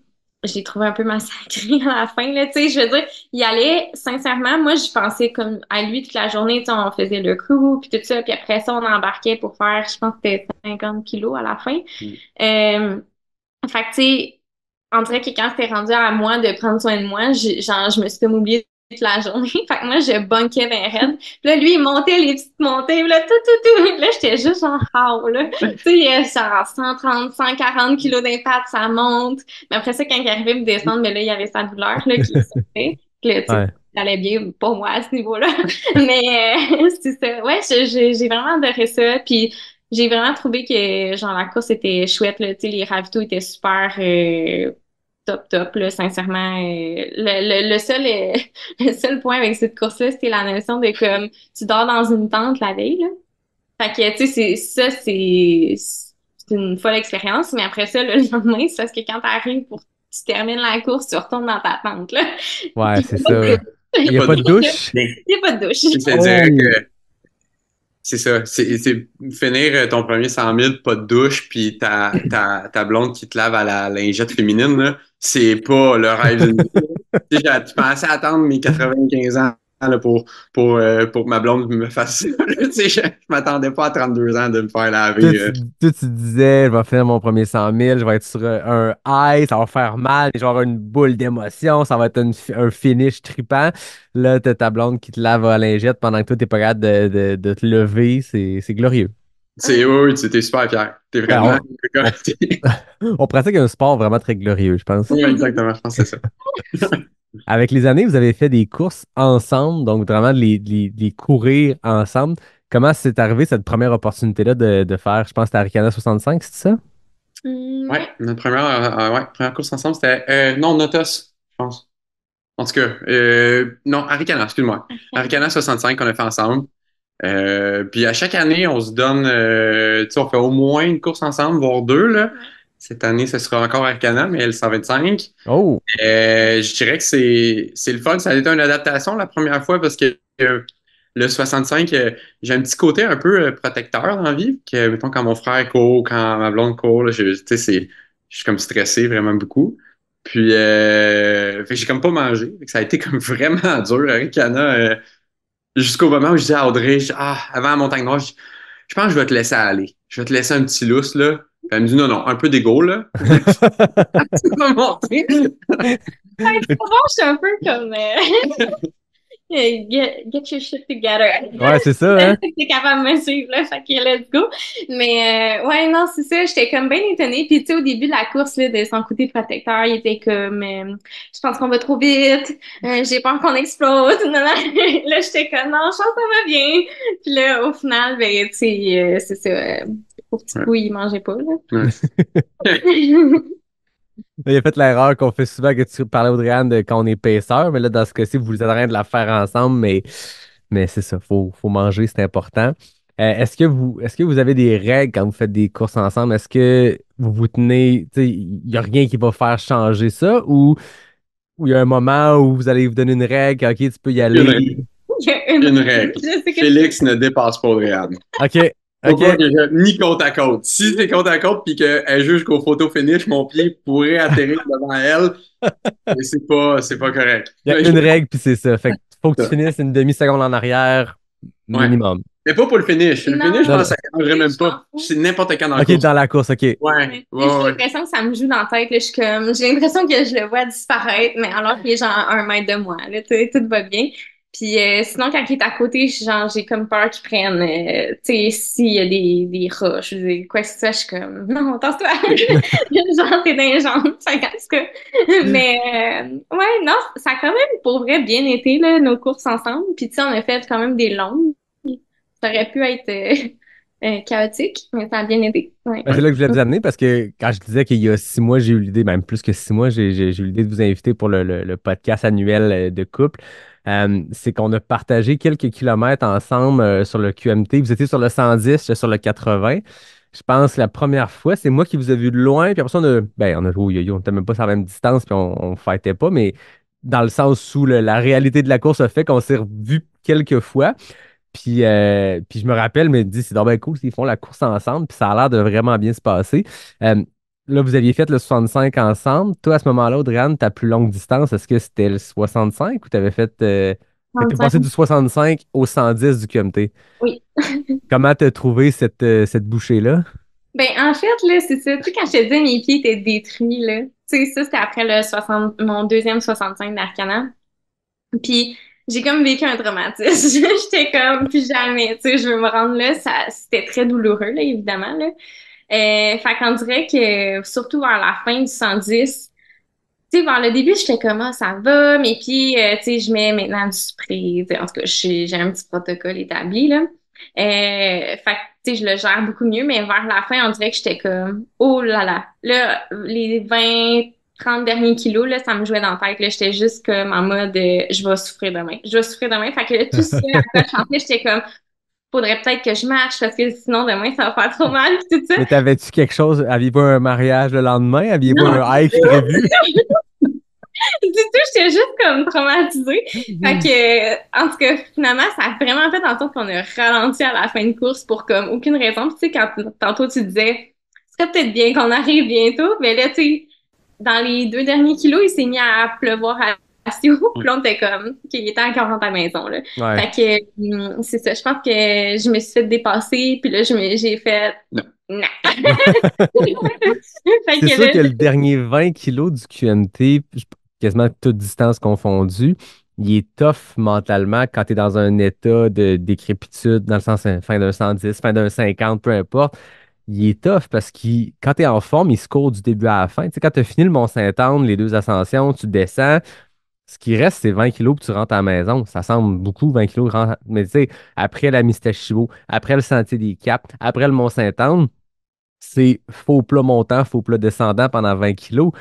je l'ai trouvé un peu massacré à la fin, là. Tu sais, je veux dire, il allait, sincèrement, moi, je pensais comme à lui toute la journée. Tu sais, on faisait le crew, puis tout ça. Puis après ça, on embarquait pour faire, je pense que c'était 50 kilos à la fin. Euh, Fait que, tu sais, on dirait que quand c'était rendu à moi de prendre soin de moi, genre, je me suis comme oubliée toute la journée. Fait que moi, je bunkais ben raide. Puis là, lui, il montait les petites montées, puis là, tout. Puis là, j'étais juste genre, how, là. Tu sais, il y a genre 130, 140 kilos d'impact, ça monte. Mais après ça, quand il arrivait pour descendre, ben là, il y avait sa douleur, là, qui sortait. Puis là, tu sais, Ouais. ça allait bien pour moi à ce niveau-là. Mais c'est ça. Ouais, j'ai vraiment adoré ça. Puis j'ai vraiment trouvé que genre la course était chouette là, tu sais les ravitaux étaient super top là, sincèrement le seul le seul point avec cette course-là, c'était la notion de comme tu dors dans une tente la veille là. Fait que tu sais c'est une folle expérience, mais après ça le lendemain, c'est parce que quand t'arrives pour tu termines la course, tu retournes dans ta tente là. Ouais, Puis c'est il y a pas de ça. douche. Il Il n'y a n'y a pas de pas de doute. douche? Il Il y a pas de douche. je te dirais Oh! que c'est ça. C'est finir ton premier 100 000, pas de douche, puis ta blonde qui te lave à la lingette féminine, là, c'est pas le rêve d'une vie. Tu sais, tu pensais attendre mes 95 ans là, pour que ma blonde me fasse ça. Là. Tu sais, je m'attendais pas à 32 ans de me faire Toi, laver. tu disais, je vais faire mon premier 100 000, je vais être sur un high, ça va faire mal, genre une boule d'émotion, ça va être un finish trippant. Là, t'as ta blonde qui te lave à la lingette pendant que toi, t'es pas capable de te lever. C'est glorieux. Oui, oui, tu étais super fier. T'es Ben, vraiment. on, on pratique un sport vraiment très glorieux, je pense. Oui, exactement, je pense que c'est ça. Avec les années, vous avez fait des courses ensemble, donc vraiment de les courir ensemble. Comment c'est arrivé cette première opportunité-là de faire, je pense, que c'était Arikana 65, c'est ça? Ouais, Ouais. notre première course ensemble, c'était. Non, Notos, je pense. En tout cas, non, Arikana, excuse-moi. Arikana 65 qu'on a fait ensemble. Puis à chaque année, on se donne, tu sais, on fait au moins une course ensemble, voire deux, là. Cette année, ce sera encore Arcana, mais elle 125. Oh! Je dirais que c'est le fun. Ça a été une adaptation la première fois parce que le 65, j'ai un petit côté un peu protecteur dans la vie. Que, mettons, quand mon frère court, quand ma blonde court, là, tu sais, je suis comme stressé vraiment beaucoup. Puis, fait que j'ai comme pas mangé. Fait que ça a été comme vraiment dur, Arcana. Jusqu'au moment où je dis à Audrey, avant la montagne noire, je pense que je vais te laisser aller. Je vais te laisser un petit lousse, là. Puis elle me dit, non, non, un peu d'égo, là. Tu vas monter. Souvent, je suis un peu comme get your shit together. Ouais, c'est ça, hein? T'es capable de me suivre, là, fait que let's go. Mais ouais, non, c'est ça, j'étais comme bien étonnée. Puis tu sais, au début de la course, là, de son côté protecteur, il était comme je pense qu'on va trop vite, j'ai peur qu'on explose. Non, non. Là, j'étais comme non, je pense que ça va bien. Puis là, au final, ben, tu sais, c'est ça. Au petit Ouais. coup, il mangeait pas, là. Ouais. Il a fait l'erreur qu'on fait souvent que tu parlais, Audrey-Anne, de quand on est paisseur, mais là, dans ce cas-ci, vous êtes en train de la faire ensemble, mais c'est ça, faut manger, c'est important. Est-ce que vous avez des règles quand vous faites des courses ensemble? Est-ce que vous vous tenez, tu sais, il n'y a rien qui va faire changer ça ou il y a un moment où vous allez vous donner une règle, OK, tu peux y Une aller. règle. Il y a Une règle. Je sais que Félix ne dépasse pas Audrey-Anne. OK, Faut OK. pas que ni côte à côte. Si c'est côte à côte puis qu'elle joue jusqu'au photo finish, mon pied pourrait atterrir devant elle, mais c'est pas correct. Il y a une règle, puis c'est ça. Fait que faut que tu finisses une demi-seconde en arrière, Ouais. minimum. Mais pas pour le finish. Le Non. finish, je Non, pense que ça ne changerait même pas. C'est n'importe quand dans la OK, course. dans la course, OK. Ouais, Ouais. ouais, J'ai ouais. l'impression que ça me joue dans la tête. Là, je suis comme, j'ai l'impression que je le vois disparaître, mais alors qu'il est genre à 1 mètre de moi. Là, tu sais, tout va bien. Puis sinon, quand il est à côté, genre, j'ai comme peur qu'il prenne, tu sais, s'il y a des roches, quoi que ce soit, je suis comme, non, tasse-toi. Genre, t'es dans les jambes. Fait qu'en tout cas. Mais ouais, non, ça a quand même, pour vrai, bien été, là, nos courses ensemble. Puis tu sais, on a fait quand même des longues. Ça aurait pu être chaotique, mais ça a bien été. Ouais. Ben, c'est là que je voulais vous amener parce que quand je disais qu'il y a 6 mois, j'ai eu l'idée, même plus que 6 mois, j'ai eu l'idée de vous inviter pour le podcast annuel de couple. C'est qu'on a partagé quelques kilomètres ensemble sur le QMT. Vous étiez sur le 110, j'étais sur le 80. Je pense que la première fois, c'est moi qui vous ai vu de loin, puis après ça, on a joué au yo-yo, on n'était même pas sur la même distance, puis on ne fightait pas, mais dans le sens où la réalité de la course a fait qu'on s'est revus quelques fois. Puis je me rappelle, mais dit, c'est donc cool s'ils font la course ensemble, puis ça a l'air de vraiment bien se passer. Euh, Là, vous aviez fait le 65 ensemble. Toi, à ce moment-là, Audrey-Anne, ta plus longue distance, est-ce que c'était le 65 ou tu avais fait. T'es passé 35. du 65 au 110 du QMT. Oui. Comment t'as trouvé cette bouchée-là? Ben, en fait, là, c'est ça. Tu sais, quand je te disais mes pieds étaient détruits, là. Tu sais, ça, c'était après mon deuxième 65 d'Arcana. Puis, j'ai comme vécu un traumatisme. J'étais comme, plus jamais, tu sais, je veux me rendre là. C'était très douloureux, là, évidemment, là. Fait qu'on dirait que, surtout vers la fin du 110, tu sais, vers le début, j'étais comme, ah, ça va, mes pieds, tu sais, je mets maintenant du spray. Tu sais, en tout cas, j'ai un petit protocole établi, là. Fait que, tu sais, je le gère beaucoup mieux, mais vers la fin, on dirait que j'étais comme, oh là là. Là, les 20, 30 derniers kilos, là, ça me jouait dans la tête. Là, j'étais juste comme en mode, je vais souffrir demain. Je vais souffrir demain. Fait que là, tout ça, après, je chantais, j'étais comme, faudrait peut-être que je marche parce que sinon, demain, ça va faire trop mal, pis tout ça. Mais t'avais-tu quelque chose? Aviez-vous un mariage le lendemain? Aviez-vous Non. un hike prévu? Du tout, j'étais juste comme traumatisée. Fait que, en tout cas, finalement, ça a vraiment fait en sorte qu'on a ralenti à la fin de course pour comme aucune raison. Puis, tu sais, quand tantôt tu disais, ce serait peut-être bien qu'on arrive bientôt, mais là, tu sais, dans les 2 derniers kilos, il s'est mis à pleuvoir à Sio. Puis là, on était comme, OK, il était encore dans ta maison, là. Ouais. Fait que, c'est ça. Je pense que je me suis fait dépasser, puis là, j'ai fait, Non. non. Fait C'est que sûr là, que le dernier 20 kilos du QMT, quasiment toute distance confondue, il est tough mentalement quand tu es dans un état de décrépitude, dans le sens fin d'un 110, fin d'un 50, peu importe. Il est tough parce que quand tu es en forme, il se court du début à la fin. Tu sais, quand tu as fini le Mont-Saint-Anne, les 2 ascensions, tu descends. Ce qui reste, c'est 20 kilos que tu rentres à la maison. Ça semble beaucoup, 20 kilos. Mais tu sais, après la Mistachio, après le Sentier des Caps, après le Mont-Saint-Anne, c'est faux plat montant, faux plat descendant pendant 20 kilos,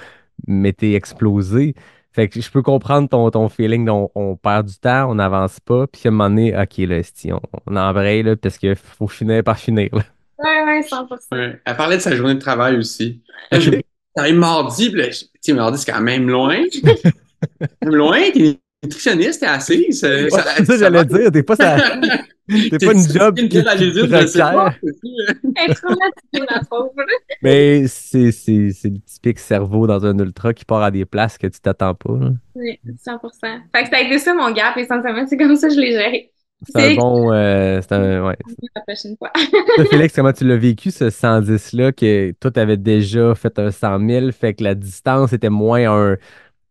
mais t'es explosé. Fait que je peux comprendre ton feeling dont on perd du temps, on n'avance pas, puis à un moment donné, OK, là, esti, on embraye, là, parce qu'il faut finir par finir, là. ouais, 100%. Ouais. Elle parlait de sa journée de travail aussi. Là, t'arrives mardi, puis là, tu sais, mardi, c'est quand même loin. Même loin, t'es nutritionniste, t'es assise. Ouais, c'est ça, j'allais dire, t'es pas une job qui à l'usine, te je sais pas. requiert. Elle est traumatisée, la pauvre. Mais c'est le typique cerveau dans un ultra qui part à des places que tu t'attends pas, là. Oui, 100%. Fait que ça a été ça mon gap, essentiellement. C'est comme ça que je l'ai géré. C'est un bon. Ouais. La prochaine fois. Toi, Félix, comment tu l'as vécu, ce 110-là, que toi, tu avais déjà fait un 100 000, fait que la distance était moins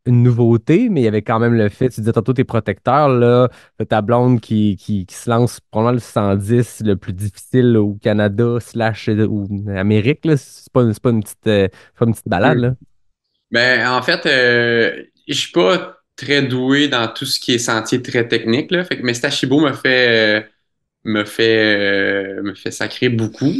une nouveauté, mais il y avait quand même le fait, tu disais tantôt tes protecteurs, là, t'as ta blonde qui se lance probablement le 110 le plus difficile au Canada slash ou Amérique, là. C'est pas une pas une petite balade, là. Ben, en fait, je suis pas très doué dans tout ce qui est sentier très technique, là. Fait que, mais Stachibo me fait sacrer beaucoup.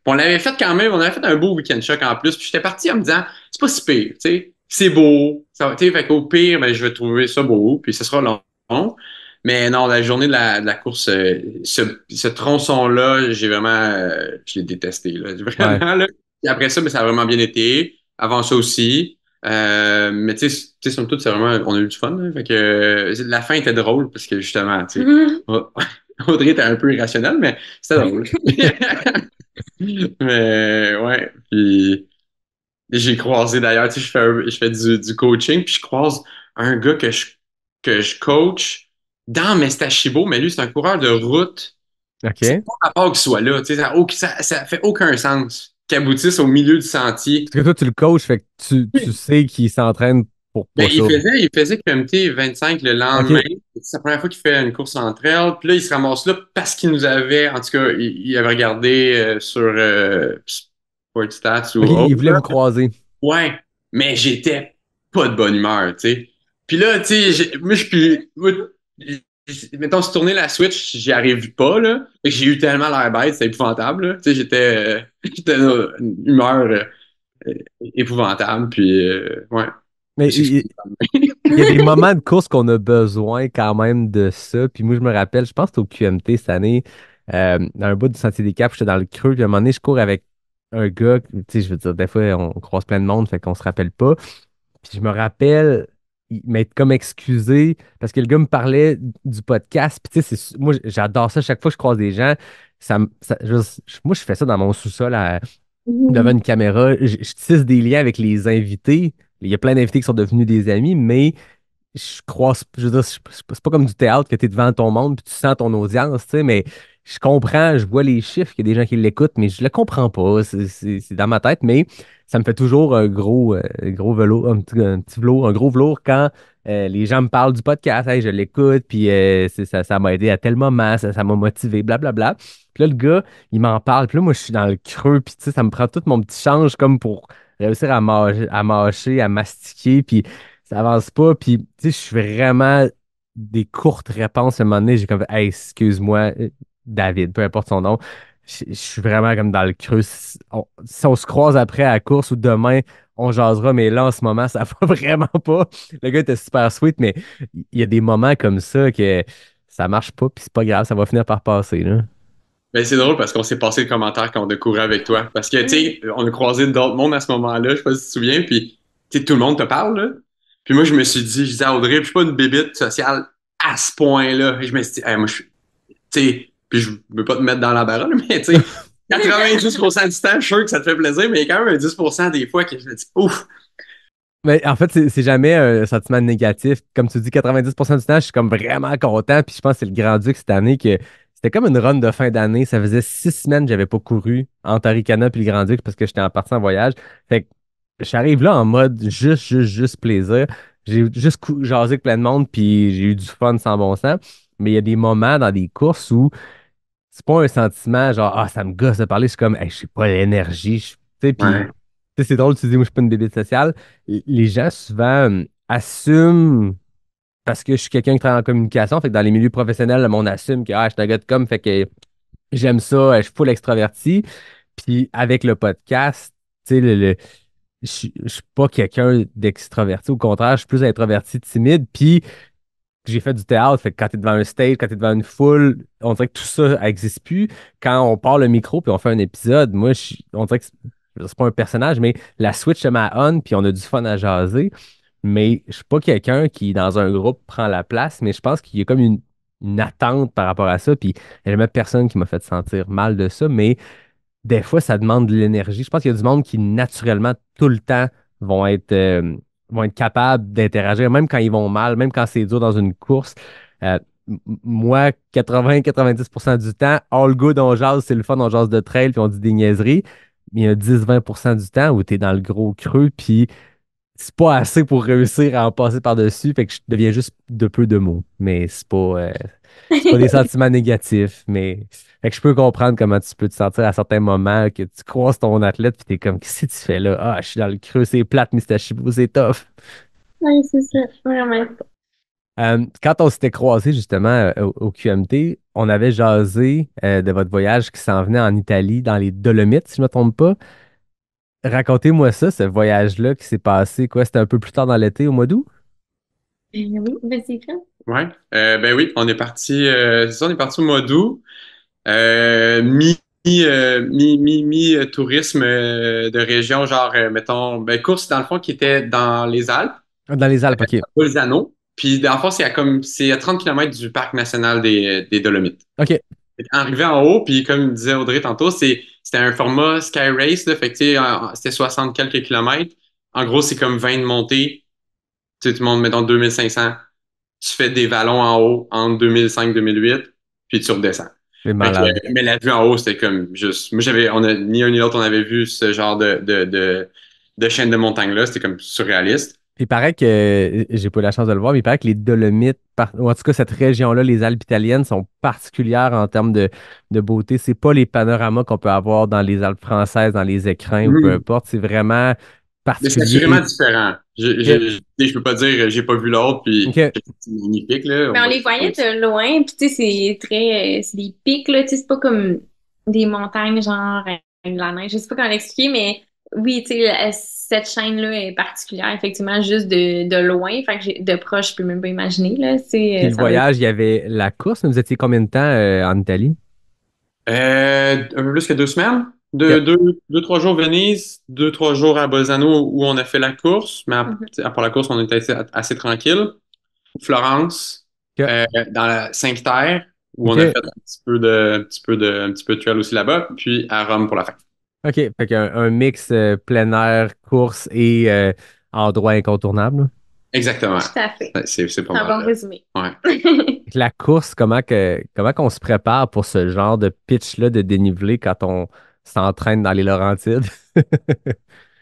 On l'avait fait quand même, on avait fait un beau week-end choc en plus. Puis j'étais parti en me disant, c'est pas si pire, tu sais, c'est beau. Ça, tu sais, fait qu'au pire, ben, je vais trouver ça beau, puis ce sera long. Mais non, la journée de la course, ce tronçon-là, je l'ai détesté, là. Ouais. Vraiment, là. Puis après ça, ben, ça a vraiment bien été. Avant ça aussi. Mais tu sais, somme toute, c'est vraiment, on a eu du fun, là. Fait que la fin était drôle parce que justement, tu sais, Audrey était un peu irrationnelle, mais c'était drôle. Mais ouais, puis j'ai croisé d'ailleurs, tu sais, je fais du coaching, puis je croise un gars que je coach dans Mestashibo, mais lui, c'est un coureur de route. C'est OK. pas rapport qu'il soit là, tu sais, ça fait aucun sens qu'il aboutisse au milieu du sentier. Parce que toi, tu le coaches, fait que tu sais qu'il s'entraîne pour Ben, pas ça. il faisait QMT 25 le lendemain. OK. C'est la première fois qu'il fait une course entre elles. Puis là, il se ramasse là parce qu'il nous avait, en tout cas, il avait regardé sur Sportstats ou OK, il autre, voulait là. vous croiser. Ouais, mais j'étais pas de bonne humeur, tu sais. Puis là, tu sais, moi, je suis. Mettons, se tourner la Switch, j'y arrive pas, là. Fait que j'ai eu tellement l'air bête, c'est épouvantable, là. Tu sais, j'étais dans une humeur épouvantable, puis ouais. Mais Je m'excuse. il y a des moments de course qu'on a besoin quand même de ça. Puis moi, je me rappelle, je pense que c'était au QMT cette année, dans un bout du Sentier des Caps, j'étais dans le creux, puis à un moment donné, je cours avec un gars, tu sais, je veux dire, des fois, on croise plein de monde, fait qu'on se rappelle pas. Puis je me rappelle m'être comme excusé parce que le gars me parlait du podcast. Puis tu sais, moi, j'adore ça. Chaque fois que je croise des gens, moi, je fais ça dans mon sous-sol devant une caméra. Je tisse des liens avec les invités. Il y a plein d'invités qui sont devenus des amis, mais je croise, je veux dire, c'est pas comme du théâtre que tu es devant ton monde puis tu sens ton audience, tu sais, mais je comprends, je vois les chiffres, qu'il y a des gens qui l'écoutent, mais je le comprends pas. C'est dans ma tête, mais ça me fait toujours un gros velours, un petit velours, un gros velours quand les gens me parlent du podcast. Hey, je l'écoute, puis ça m'a aidé à tel moment, ça m'a motivé, blablabla. Puis là, le gars, il m'en parle, puis là, moi, je suis dans le creux, puis tu sais, ça me prend tout mon petit change comme pour réussir à mâcher, à mastiquer, puis ça avance pas. Puis, tu sais, je suis vraiment des courtes réponses. À un moment donné, j'ai comme, fait, hey, excuse-moi, David, peu importe son nom. Je suis vraiment comme dans le creux. Si on se croise après à la course ou demain, on jasera, mais là, en ce moment, ça va vraiment pas. Le gars était super sweet, mais il y a des moments comme ça que ça marche pas, puis c'est pas grave, ça va finir par passer, là. Ben, c'est drôle parce qu'on s'est passé le commentaire quand on découvrait avec toi. Parce que, tu sais, on a croisé d'autres mondes à ce moment-là, je sais pas si tu te souviens, puis, tu sais, tout le monde te parle, là. Puis moi, je me suis dit, je disais à Audrey, je suis pas une bébite sociale à ce point-là. Et je me suis dit, hey, moi, je suis, tu sais, puis je veux pas te mettre dans l'embarras, là, mais, tu sais, 90% du temps, je suis sûr que ça te fait plaisir, mais il y a quand même un 10% des fois que je me dis, ouf, Mais en fait, c'est jamais un sentiment négatif. Comme tu dis, 90% du temps, je suis comme vraiment content. Puis je pense que c'est le Grand-Duc cette année que c'était comme une run de fin d'année. Ça faisait 6 semaines que j'avais pas couru entre Aricana puis le Grand-Duc parce que j'étais en partie en voyage. Fait que j'arrive là en mode juste plaisir. J'ai juste jasé avec plein de monde puis j'ai eu du fun sans bon sens. Mais il y a des moments dans des courses où c'est pas un sentiment genre, ah, ça me gosse de parler. Je suis comme, hey, j'ai pas l'énergie. Tu sais, puis ouais, tu sais, c'est drôle, tu dis, moi, je suis pas une bébête sociale. Les gens, souvent, assument, parce que je suis quelqu'un qui travaille en communication, fait que dans les milieux professionnels, le monde assume que ah, je suis un gars de com, fait que j'aime ça, je suis full extraverti. Puis avec le podcast, tu sais, je suis pas quelqu'un d'extraverti. Au contraire, je suis plus introverti, timide. Puis j'ai fait du théâtre, fait que quand t'es devant un stage, quand t'es devant une foule, on dirait que tout ça n'existe plus. Quand on part le micro puis on fait un épisode, moi, on dirait que c'est pas un personnage, mais la switch se met à on puis on a du fun à jaser. Mais je suis pas quelqu'un qui, dans un groupe, prend la place, mais je pense qu'il y a comme une attente par rapport à ça. Puis il n'y a jamais personne qui m'a fait sentir mal de ça, mais des fois, ça demande de l'énergie. Je pense qu'il y a du monde qui, naturellement, tout le temps, vont être, euh, vont être capables d'interagir, même quand ils vont mal, même quand c'est dur dans une course. Moi, 80-90% du temps, all good, on jase, c'est le fun, on jase de trail, puis on dit des niaiseries. Mais il y a 10-20% du temps où tu es dans le gros creux, puis c'est pas assez pour réussir à en passer par-dessus, fait que je deviens juste de peu de mots. Mais c'est pas des sentiments négatifs, mais fait que je peux comprendre comment tu peux te sentir à certains moments que tu croises ton athlète puis t'es comme, qu'est-ce que tu fais là? Ah, je suis dans le creux, c'est plate, Mr. Chibou, c'est tough. Oui, c'est ça, vraiment. Quand on s'était croisés justement au QMT, on avait jasé de votre voyage qui s'en venait en Italie, dans les Dolomites, si je ne me trompe pas. Racontez-moi ça, ce voyage-là qui s'est passé, quoi? C'était un peu plus tard dans l'été, au mois d'août? Oui, vas-y, Fred. Ouais. Ben oui, on est parti, c'est ça, on est parti au mois d'août. Tourisme de région, genre, mettons, ben, course dans le fond qui était dans les Alpes, Dans les Alpes, OK. Bolzano. Puis, dans le fond, c'est à 30 kilomètres du parc national des Dolomites. OK. Arrivé en haut, puis comme disait Audrey tantôt, c'était un format Sky Race, là, fait que, tu sais, c'était 60 quelques kilomètres. En gros, c'est comme 20 de montée. Tu sais, tu montes, mettons, 2500. Tu fais des vallons en haut entre 2005-2008, puis tu redescends. C'est Fait que, malade. mais la vue en haut, c'était comme juste. Moi, ni un ni l'autre, on avait vu ce genre de chaîne de montagne-là. C'était comme surréaliste. Puis il paraît que, j'ai pas eu la chance de le voir, mais il paraît que les Dolomites, ou en tout cas cette région-là, les Alpes italiennes, sont particulières en termes de beauté. C'est pas les panoramas qu'on peut avoir dans les Alpes françaises, dans les écrins ou peu Mhm. importe. C'est vraiment Mais c'est assurément particulier. différent. OK. Je peux pas dire, j'ai pas vu l'autre, puis OK. c'est magnifique, là. Mais on les voyait de loin, puis tu sais, c'est des pics, là, tu sais, c'est pas comme des montagnes, genre, de la neige, je sais pas comment l'expliquer, mais oui, tu sais, cette chaîne-là est particulière, effectivement, juste de loin, fait que de proche, je peux même pas imaginer, là, Puis le ça doit être... voyage, il y avait la course, mais vous étiez combien de temps en Italie? Un peu plus que 2 semaines. OK. Deux, 3 jours Venise, 2, 3 jours à Bolzano où on a fait la course. Mais Mhm. à part la course, on était assez tranquille. Florence, OK. dans la Cinque-Terre, où on a OK. fait un petit peu de trail aussi là-bas. Puis à Rome pour la fin. OK. Fait qu'un un mix plein air, course et endroit incontournable. Exactement. Tout à fait. Ouais, c'est pas C'est un mal. bon résumé. Ouais. La course, comment qu'on se prépare pour ce genre de pitch-là de dénivelé quand on s'entraîne dans les Laurentides?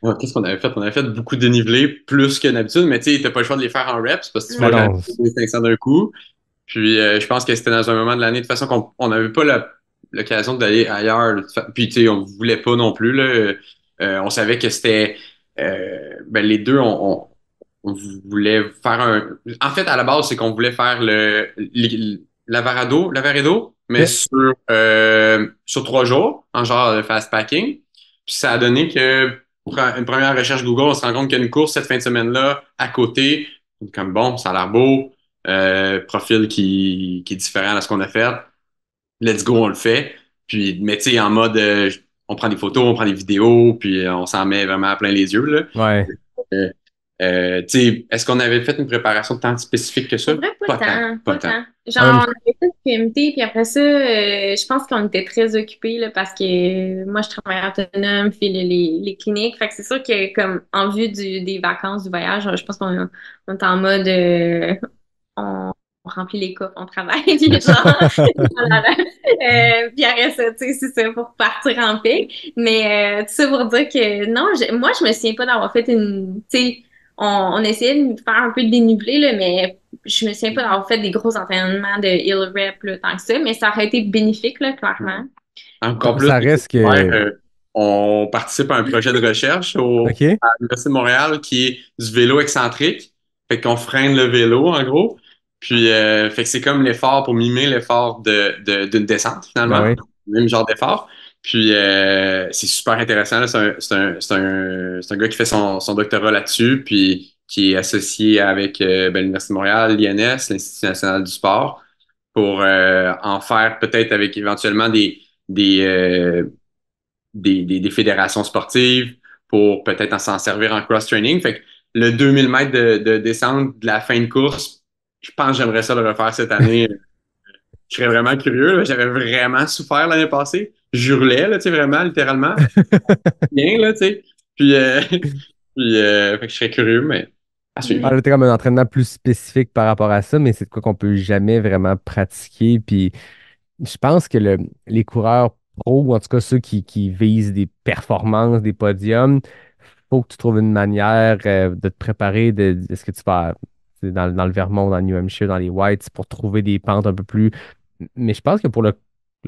Ouais, qu'est-ce qu'on avait fait? On avait fait beaucoup de dénivelé, plus que d'habitude, mais tu sais, t'as pas le choix de les faire en reps parce que tu Ben vas Ouais. jamais non. faire 500 d'un coup. Puis je pense que c'était dans un moment de l'année, de toute façon, qu'on on n'avait pas l'occasion d'aller ailleurs. Puis tu sais, on voulait pas non plus, là. On savait que c'était ben, les deux, on voulait faire un. En fait, à la base, c'est qu'on voulait faire l'Avaredo, mais OK. sur 3 jours, en genre de fast packing. Puis ça a donné que pour une première recherche Google, on se rend compte qu'il y a une course cette fin de semaine-là à côté. Comme bon, ça a l'air beau. Profil qui est différent de ce qu'on a fait. Let's go, on le fait. Puis, mais tu sais, en mode, on prend des photos, on prend des vidéos, puis on s'en met vraiment plein les yeux, là. Ouais. Euh, tu sais, est-ce qu'on avait fait une préparation de temps spécifique que ça? Pour vrai, Pas tant, pas pas tant. tant. En même Genre, on avait fait le PMT, puis après ça, je pense qu'on était très occupés, là, parce que moi, je travaille autonome, puis les cliniques. Fait que c'est sûr que, comme, en vue des vacances, du voyage, je pense on est en mode, on remplit les coffres, on travaille, puis genre, voilà. Puis après ça, tu sais, c'est ça, pour partir en paix. Mais tout ça pour dire que non, moi, je me souviens pas d'avoir fait une, tu sais, on essayait de faire un peu de dénivelé, là, mais je me souviens pas d'avoir fait des gros entraînements de hill rep, là, tant que ça, mais ça aurait été bénéfique, là, clairement. Encore plus, Ça reste ouais, que. on participe à un projet de recherche OK? à l'Université de Montréal qui est du vélo excentrique. Fait qu'on freine le vélo, en gros. Puis, fait que c'est comme l'effort pour mimer l'effort d'une descente, Ben finalement. oui. Même genre d'effort. Puis, c'est super intéressant, là. C'est un gars qui fait son doctorat là-dessus, puis qui est associé avec ben, l'Université de Montréal, l'INS, l'Institut national du sport, pour en faire peut-être avec éventuellement des, euh, des fédérations sportives pour peut-être s'en servir en cross-training. Fait que le 2000 mètres de descente de la fin de course, je pense que j'aimerais ça le refaire cette année. Je serais vraiment curieux, là. J'avais vraiment souffert l'année passée. J'hurlais, là, tu sais, vraiment, littéralement. Bien, là, tu sais. Puis, fait que je serais curieux, mais à suivre. Ah, là, t'es comme un entraînement plus spécifique par rapport à ça, mais c'est de quoi qu'on peut jamais vraiment pratiquer. Puis je pense que les coureurs pro, ou en tout cas ceux qui visent des performances, des podiums, faut que tu trouves une manière de te préparer. Est-ce que tu vas dans le Vermont, dans le New Hampshire, dans les Whites, pour trouver des pentes un peu plus. Mais je pense que pour le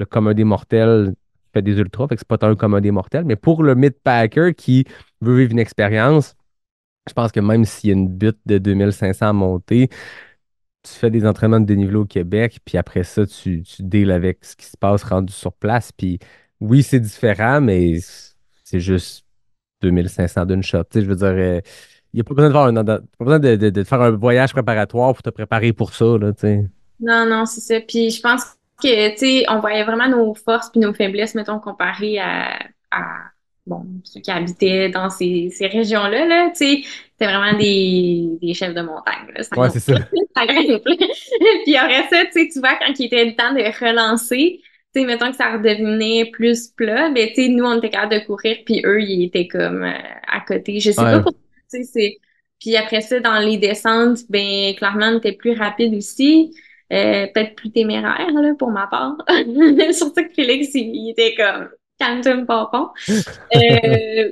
commun des mortels, fait des ultras, fait que c'est pas tant un commun des mortels, mais pour le mid-packer qui veut vivre une expérience, je pense que même s'il y a une butte de 2500 à monter, tu fais des entraînements de dénivelé au Québec, puis après ça, tu deals avec ce qui se passe rendu sur place. Puis oui, c'est différent, mais c'est juste 2500 d'une shot. Tu sais, je veux dire, il n'y a pas besoin de faire pas besoin de faire un voyage préparatoire pour te préparer pour ça, là, tu sais. Non, non, c'est ça. Puis je pense que, tu sais, on voyait vraiment nos forces puis nos faiblesses, mettons, comparées bon, ceux qui habitaient dans ces régions-là, là, tu sais, c'était vraiment des chefs de montagne, là. Ça Ouais, grimpe, c'est ça. ça grimpe. Puis après ça, tu sais, tu vois, quand il était le temps de relancer, tu sais, mettons que ça redevenait plus plat, mais tu sais, nous, on était capables de courir, puis eux, ils étaient comme à côté. Je sais pas Ouais. pourquoi, tu sais, c'est... Puis après ça, dans les descentes, ben, clairement, on était plus rapide aussi. Peut-être plus téméraire là, pour ma part. Surtout que Félix, il était comme calme-toi, mon papon.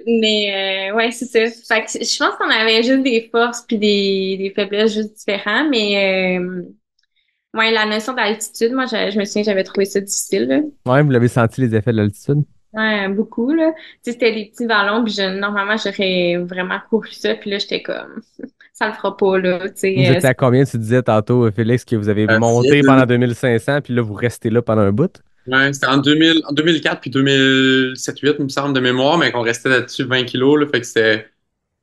Mais ouais, c'est ça. Fait que je pense qu'on avait juste des forces puis des faiblesses juste différentes. Mais ouais, la notion d'altitude, moi, je me souviens, j'avais trouvé ça difficile. Là. Ouais, vous l'avez senti les effets de l'altitude? Ouais, beaucoup, là. Tu sais, c'était des petits ballons, puis normalement, j'aurais vraiment couru ça, puis là, j'étais comme, ça le fera pas, là, tu Vous sais. étiez à combien, tu disais tantôt, Félix, que vous avez C'est monté pendant 2500, puis là, vous restez là pendant un bout? Ouais, c'était en 2004 puis 2007-2008, il me semble, de mémoire, mais qu'on restait là-dessus 20 kilos, là, fait que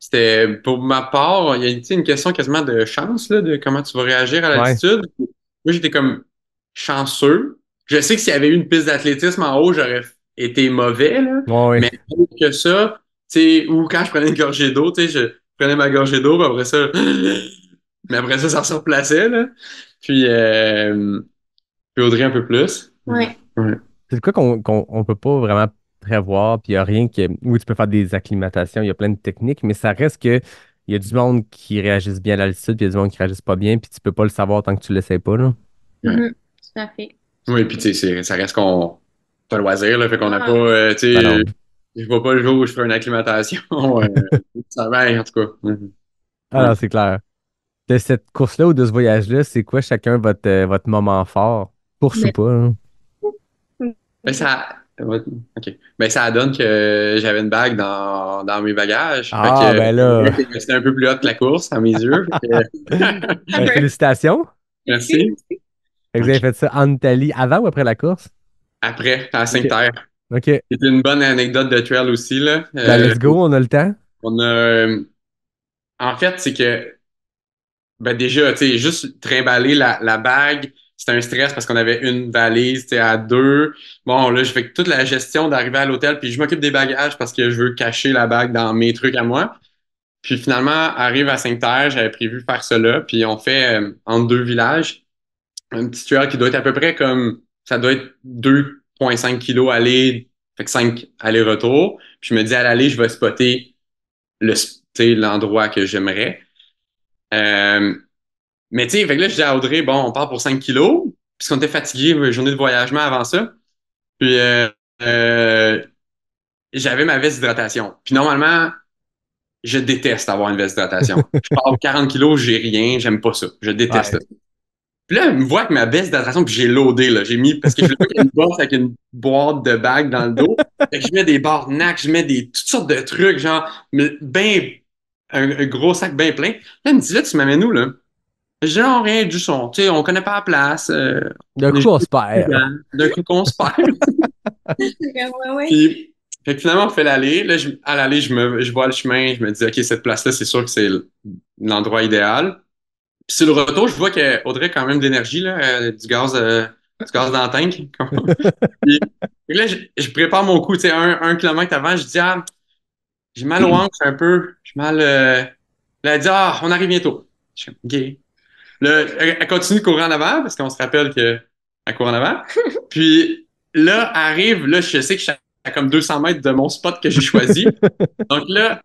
c'était, pour ma part, il y a tu sais, une question quasiment de chance, là, de comment tu vas réagir à Ouais. l'altitude. Moi, j'étais comme chanceux. Je sais que s'il y avait eu une piste d'athlétisme en haut, j'aurais été mauvais, là, Ouais, ouais. mais autre que ça, tu sais, ou quand je prenais une gorgée d'eau, tu sais, je prenais ma gorgée d'eau, puis après ça, mais après ça, ça se replaçait, là. Puis, puis Audrey un peu plus. Ouais. Ouais. C'est quoi qu'on peut pas vraiment prévoir, puis il n'y a rien que. Oui, tu peux faire des acclimatations, il y a plein de techniques, mais ça reste que il y a du monde qui réagisse bien à l'altitude, puis il y a du monde qui réagisse pas bien, puis tu peux pas le savoir tant que tu l'essayes pas, là. Mhm. Tout à fait. Oui, puis tu sais, ça reste qu'on pas le loisir, là, fait qu'on n'a Ah. pas, tu Ben sais, non. je vois pas le jour où je fais une acclimatation. Ça va, en tout cas. Ah Ouais. non, c'est clair. De cette course-là ou de ce voyage-là, c'est quoi chacun votre moment fort? Course ou Mais- pas, hein? Ben, ouais, OK. Ben, ça donne que j'avais une bague dans mes bagages. Fait Ah, que ben là. c'était un peu plus haut que la course, à mes yeux. Ben, félicitations. Merci. Fait que vous avez OK. fait ça en Italie avant ou après la course? Après, à OK. Sainte-Terre. OK. C'était une bonne anecdote de trail aussi, là. Ben, let's go, on a le temps. On a, en fait, c'est que ben déjà, tu sais, juste trimballer la bague, c'était un stress parce qu'on avait une valise, tu sais, à deux. Bon, là, je fais toute la gestion d'arriver à l'hôtel, puis je m'occupe des bagages parce que je veux cacher la bague dans mes trucs à moi. Puis finalement, arrive à Sainte-Terre, j'avais prévu faire cela, puis on fait entre deux villages, un petit trail qui doit être à peu près comme, ça doit être 2,5 kilos aller, fait que 5 aller-retour. Puis je me dis, à l'aller, je vais spotter tu sais, l'endroit que j'aimerais. Euh, mais tu sais, fait que là, je dis à Audrey, bon, on part pour 5 kilos, puisqu'on était fatigué, une journée de voyagement avant ça. Puis euh, j'avais ma veste d'hydratation. Puis normalement, je déteste avoir une veste d'hydratation. Je pars 40 kilos, j'ai rien, j'aime pas ça. Je déteste ça. Ouais. Puis là, elle me voit avec ma veste d'hydratation, puis j'ai loadé, là. J'ai mis, parce que je voulais pas qu'il y ait une box avec une boîte de bagues dans le dos. Fait que je mets des barnacs, je mets toutes sortes de trucs, genre, ben, un gros sac bien plein. Là, elle me dit, là, tu m'amènes où, là? Genre, rien du son. Tu sais, on connaît pas la place. D'un On est coup, juste on se perd. d'un coup qu'on se perd. Ouais, ouais. Puis, fait que finalement, on fait l'aller. Là, à l'aller, je vois le chemin. Je me dis, OK, cette place-là, c'est sûr que c'est l'endroit idéal. Puis sur le retour, je vois qu'Audrey a quand même de l'énergie, là, du gaz dans le tank. Puis, fait que là, je prépare mon coup. Tu sais, un kilomètre avant, je dis, ah, j'ai mal aux hanches un peu. J'ai mal. Là, elle dit, ah, on arrive bientôt. Je suis OK. Là, elle continue de courir en avant parce qu'on se rappelle qu'elle court en avant. Puis là, elle arrive, là, je sais que je suis à comme 200 mètres de mon spot que j'ai choisi. Donc là,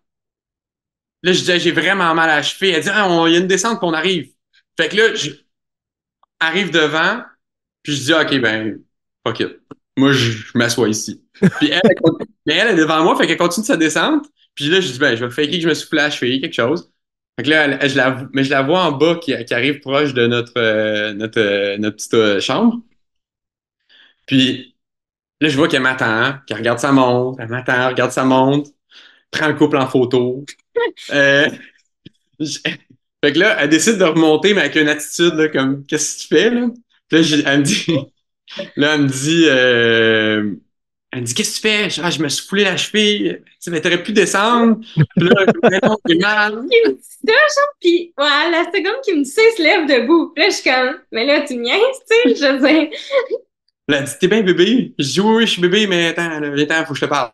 je dis, j'ai vraiment mal à la cheville. Elle dit, ah, il y a une descente, puis on arrive. Fait que là, j'arrive devant, puis je dis, OK, ben, fuck it. Moi, je m'assois ici. Puis Mais elle est devant moi, fait qu'elle continue sa descente. Puis là, je dis, ben, je vais faker que je me suis foulé à la cheville, quelque chose. Fait que là, mais je la vois en bas qui arrive proche de notre petite chambre. Puis là, je vois qu'elle m'attend, hein, qu'elle regarde sa montre, elle m'attend, elle regarde sa montre, prend le couple en photo. Euh, je- Fait que là, elle décide de remonter, mais avec une attitude, là, comme, qu'est-ce que tu fais, là? Puis là, elle me dit, là, elle me dit, qu'est-ce que tu fais? Je me suis foulé la cheville. Elle dit, mais t'aurais pu descendre. Puis là, mais non, j'ai mal. Il me dit ça, genre, pis, ouais, la seconde qu'il me dit ça, il se lève debout. Puis là, je suis comme, mais là, tu me niaises, tu sais, je veux dire. Elle a dit, t'es bien bébé? Je dis, oui, oui, je suis bébé, mais attends, là, viens, faut que je te parle.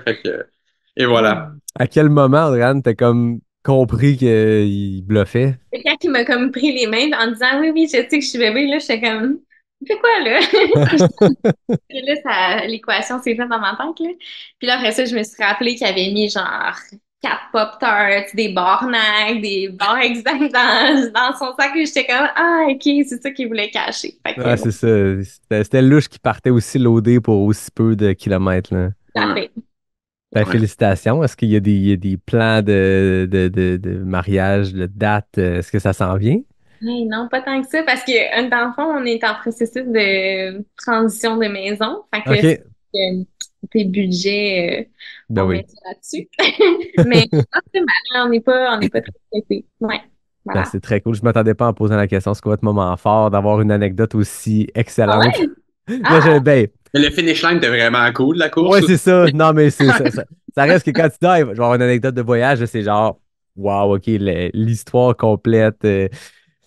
Fait que, et voilà. À quel moment, Andréane, t'as comme compris qu'il bluffait? Fait que quand il m'a comme pris les mains en disant, oui, oui, je sais que je suis bébé, là, j'étais comme, fais quoi, là? Et là, l'équation s'est faite dans ma tête, là. Puis là, après ça, je me suis rappelé qu'il avait mis genre 4 Pop-Tarts, des barnacs, des barres exactes dans son sac. Et j'étais comme, ah, ok, c'est ça qu'il voulait cacher. Fait Ouais, que, c'est ça. C'était louche qui partait aussi loadé pour aussi peu de kilomètres, là. ça Ouais. fait. Ben, Ouais. félicitations. Est-ce qu'il y a des plans de mariage, de date? Est-ce que ça s'en vient? Hey, non, pas tant que ça, parce que, dans le fond, on est en processus de transition de maison. Fait que, OK. tes budgets, Ben on oui. met ça là-dessus. Mais, pas très mal, on n'est pas très pressés. Ouais, Ben, voilà. c'est très cool. Je m'attendais pas en posant la question. C'est quoi votre moment fort d'avoir une anecdote aussi Ah excellente? ouais? Non, Ah! ben, Mais le finish line était vraiment cool, la ouais, course. c'est ça. Non, mais ça reste que quand tu dis, ah, je vais avoir une anecdote de voyage, là, c'est genre, wow, OK, l'histoire complète.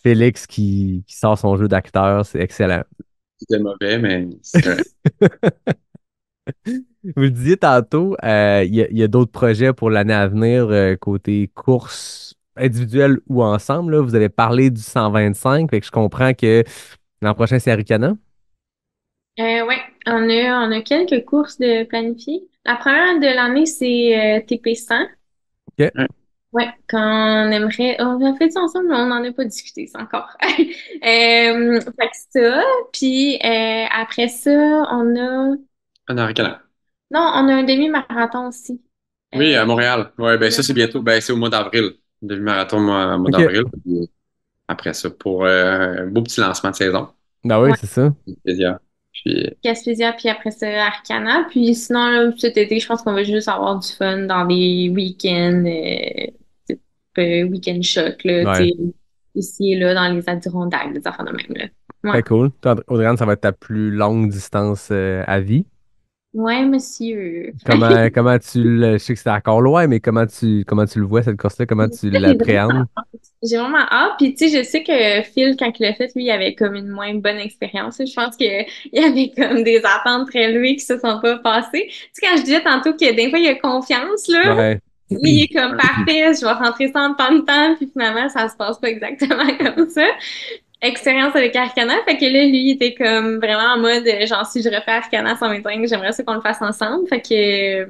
Félix qui sort son jeu d'acteur, c'est excellent. C'était mauvais, mais c'est correct. Vous le disiez tantôt, il y a d'autres projets pour l'année à venir, côté course individuelle ou ensemble, là. Vous avez parlé du 125, fait que je comprends que l'an prochain, c'est Arikana. Ouais, on a quelques courses de planifier. La première de l'année, c'est TP100. OK. Ouais. Ouais, qu'on aimerait. On a fait ça ensemble, mais on n'en a pas discuté, c'est encore. Fait que ça. Puis après ça, on a. En Arcana. Non, on a un demi-marathon aussi. Oui, Euh, à Montréal. Ouais, ben ça, c'est bientôt. Ben, c'est au mois d'avril. Demi-marathon au mois OK. d'avril. Puis après ça, pour un beau petit lancement de saison. Ben oui, ouais, c'est ça. Plaisir. Puis, Gaspésia, puis après ça, Arcana. Puis sinon, là, cet été, je pense qu'on va juste avoir du fun dans des week-ends, type week-end choc, là, tu Ouais. sais, ici et là, dans les Adirondacks, des affaires de même, là. Ouais. Très cool. Toi, Audrey, ça va être ta plus longue distance à vie. Ouais, monsieur. Comment je sais que c'est encore loin, mais comment tu le vois, cette course-là? Comment tu J'ai vraiment l'appréhendes? hâte. J'ai vraiment hâte. Puis, tu sais, je sais que Phil, quand il l'a fait, lui, il avait comme une moins bonne expérience. Je pense qu'il y avait comme des attentes très élevées qui se sont pas passées. Tu sais, quand je disais tantôt que des fois, il a confiance, là, Ouais. il est comme parfait, je vais rentrer ça en temps, puis finalement, ça se passe pas exactement comme ça. Expérience avec Arcana, fait que là, lui, il était comme vraiment en mode, genre, si je refais Arcana 125, j'aimerais ça qu'on le fasse ensemble. Fait que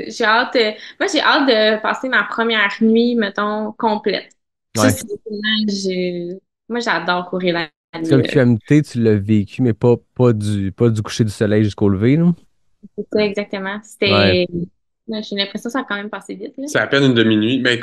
j'ai hâte, moi, j'ai hâte de passer ma première nuit, mettons, complète. Ça, Ouais. c'est vraiment, moi, j'adore courir la Parce que nuit, le là. QMT, tu l'as vécu, mais pas du coucher du soleil jusqu'au lever, là. C'est ça, exactement. Ouais. J'ai l'impression que ça a quand même passé vite, là. c'est à peine une demi-nuit. Mais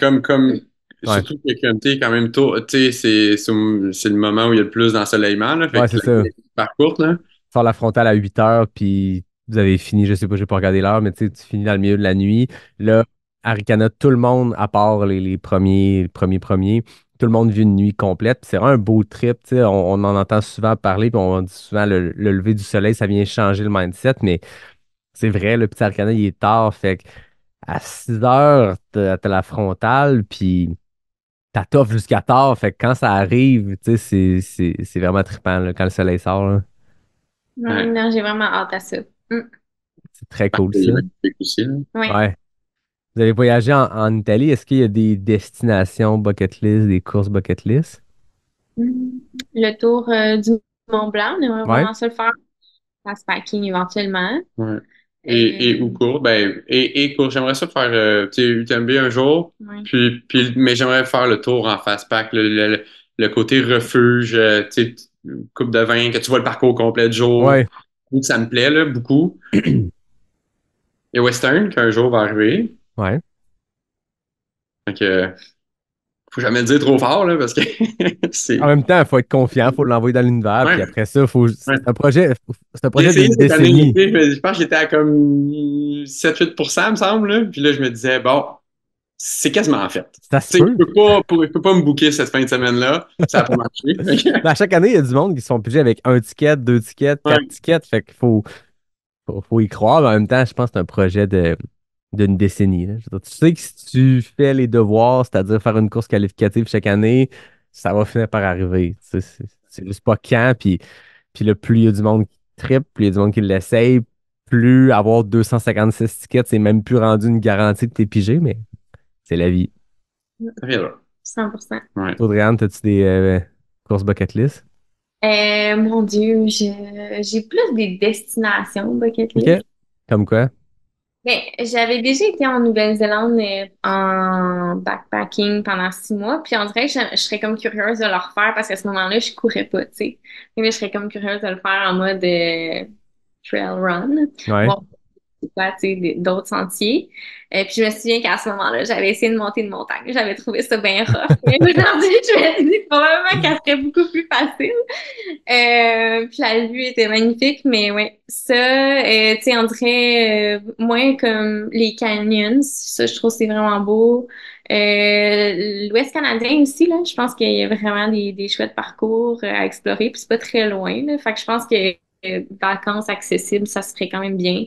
Ouais. surtout que le QMT est quand même tôt. Tu sais, c'est le moment où il y a le plus d'ensoleillement, là. Fait Ouais, que c'est la ça. nuit est super courte, là. Sors la frontale à 8 heures, puis vous avez fini, je sais pas, j'ai pas regardé l'heure, mais tu sais, tu finis dans le milieu de la nuit. Là, Arikana, tout le monde, à part les premiers, tout le monde vit une nuit complète. Puis c'est vraiment un beau trip, tu sais. On en entend souvent parler, puis on dit souvent le lever du soleil, ça vient changer le mindset, mais c'est vrai, le petit Arikana, il est tard, fait que à 6 heures, t'as la frontale, puis t'as tough jusqu'à tard, fait que quand ça arrive, tu sais, c'est vraiment trippant, là, quand le soleil sort, là. Ouais, Ouais. non, j'ai vraiment hâte à ça. Mm. C'est très Parce cool, qu'il y ça. a le public aussi, là. Ouais. Ouais. Vous avez voyagé en Italie. Est-ce qu'il y a des destinations bucket list, des courses bucket list? Mm. Le tour du Mont Blanc, on aimerait Ouais. vraiment ça le faire. Passe packing éventuellement. Ouais. Et ou Euh, court, ben, et court. J'aimerais ça faire, tu sais, UTMB un jour, ouais. mais j'aimerais faire le tour en fast-pack, le côté refuge, tu sais, coupe de vin, que tu vois le parcours complet de jour. Ouais. Ça me plaît, là, beaucoup. Il y a Western qui un jour va arriver. Ouais. Donc, faut jamais le dire trop fort, là, parce que c'est. En même temps, il faut être confiant, il faut l'envoyer dans l'univers, Ouais, puis après ça, c'est ouais. un projet, J'ai essayé d'une cette année, décennie. je pense que j'étais à comme 7-8%, il me semble, là. Puis là, je me disais, bon, c'est quasiment fait. Ça se Tu sais, peut. je peux pas me booker cette fin de semaine-là. Ça n'a pas marché. À chaque année, il y a du monde qui se font piger avec un ticket, deux tickets, Ouais. quatre tickets. Fait qu'il faut y croire. Mais en même temps, je pense que c'est un projet d'une décennie, là. Je veux dire, tu sais que si tu fais les devoirs, c'est-à-dire faire une course qualificative chaque année, ça va finir par arriver. Tu sais, c'est juste pas quand. Puis là, plus il y a du monde qui trippe, plus il y a du monde qui l'essaye, plus avoir 256 tickets, c'est même plus rendu une garantie que t'es pigé, mais c'est la vie. Ça viendra. 100%. Ouais. Audrey-Anne, as-tu des courses bucket list? Mon Dieu, j'ai plus des destinations bucket OK. list. Comme quoi? Mais j'avais déjà été en Nouvelle-Zélande en backpacking pendant 6 mois, puis on dirait que je serais comme curieuse de le refaire parce qu'à ce moment-là, je courais pas, tu sais. Mais je serais comme curieuse de le faire en mode trail run. Ouais. Bon, c'est quoi, tu sais, d'autres sentiers. Puis je me souviens qu'à ce moment-là, j'avais essayé de monter une montagne. J'avais trouvé ça bien rough. Mais aujourd'hui, je me dis probablement qu'elle serait beaucoup plus facile. Puis la vue était magnifique, mais ouais, ça, tu sais, on dirait moins comme les canyons. Ça, je trouve que c'est vraiment beau. L'Ouest canadien aussi, là, je pense qu'il y a vraiment des chouettes parcours à explorer, puis c'est pas très loin, là. Fait que je pense que vacances accessibles, ça se ferait quand même bien.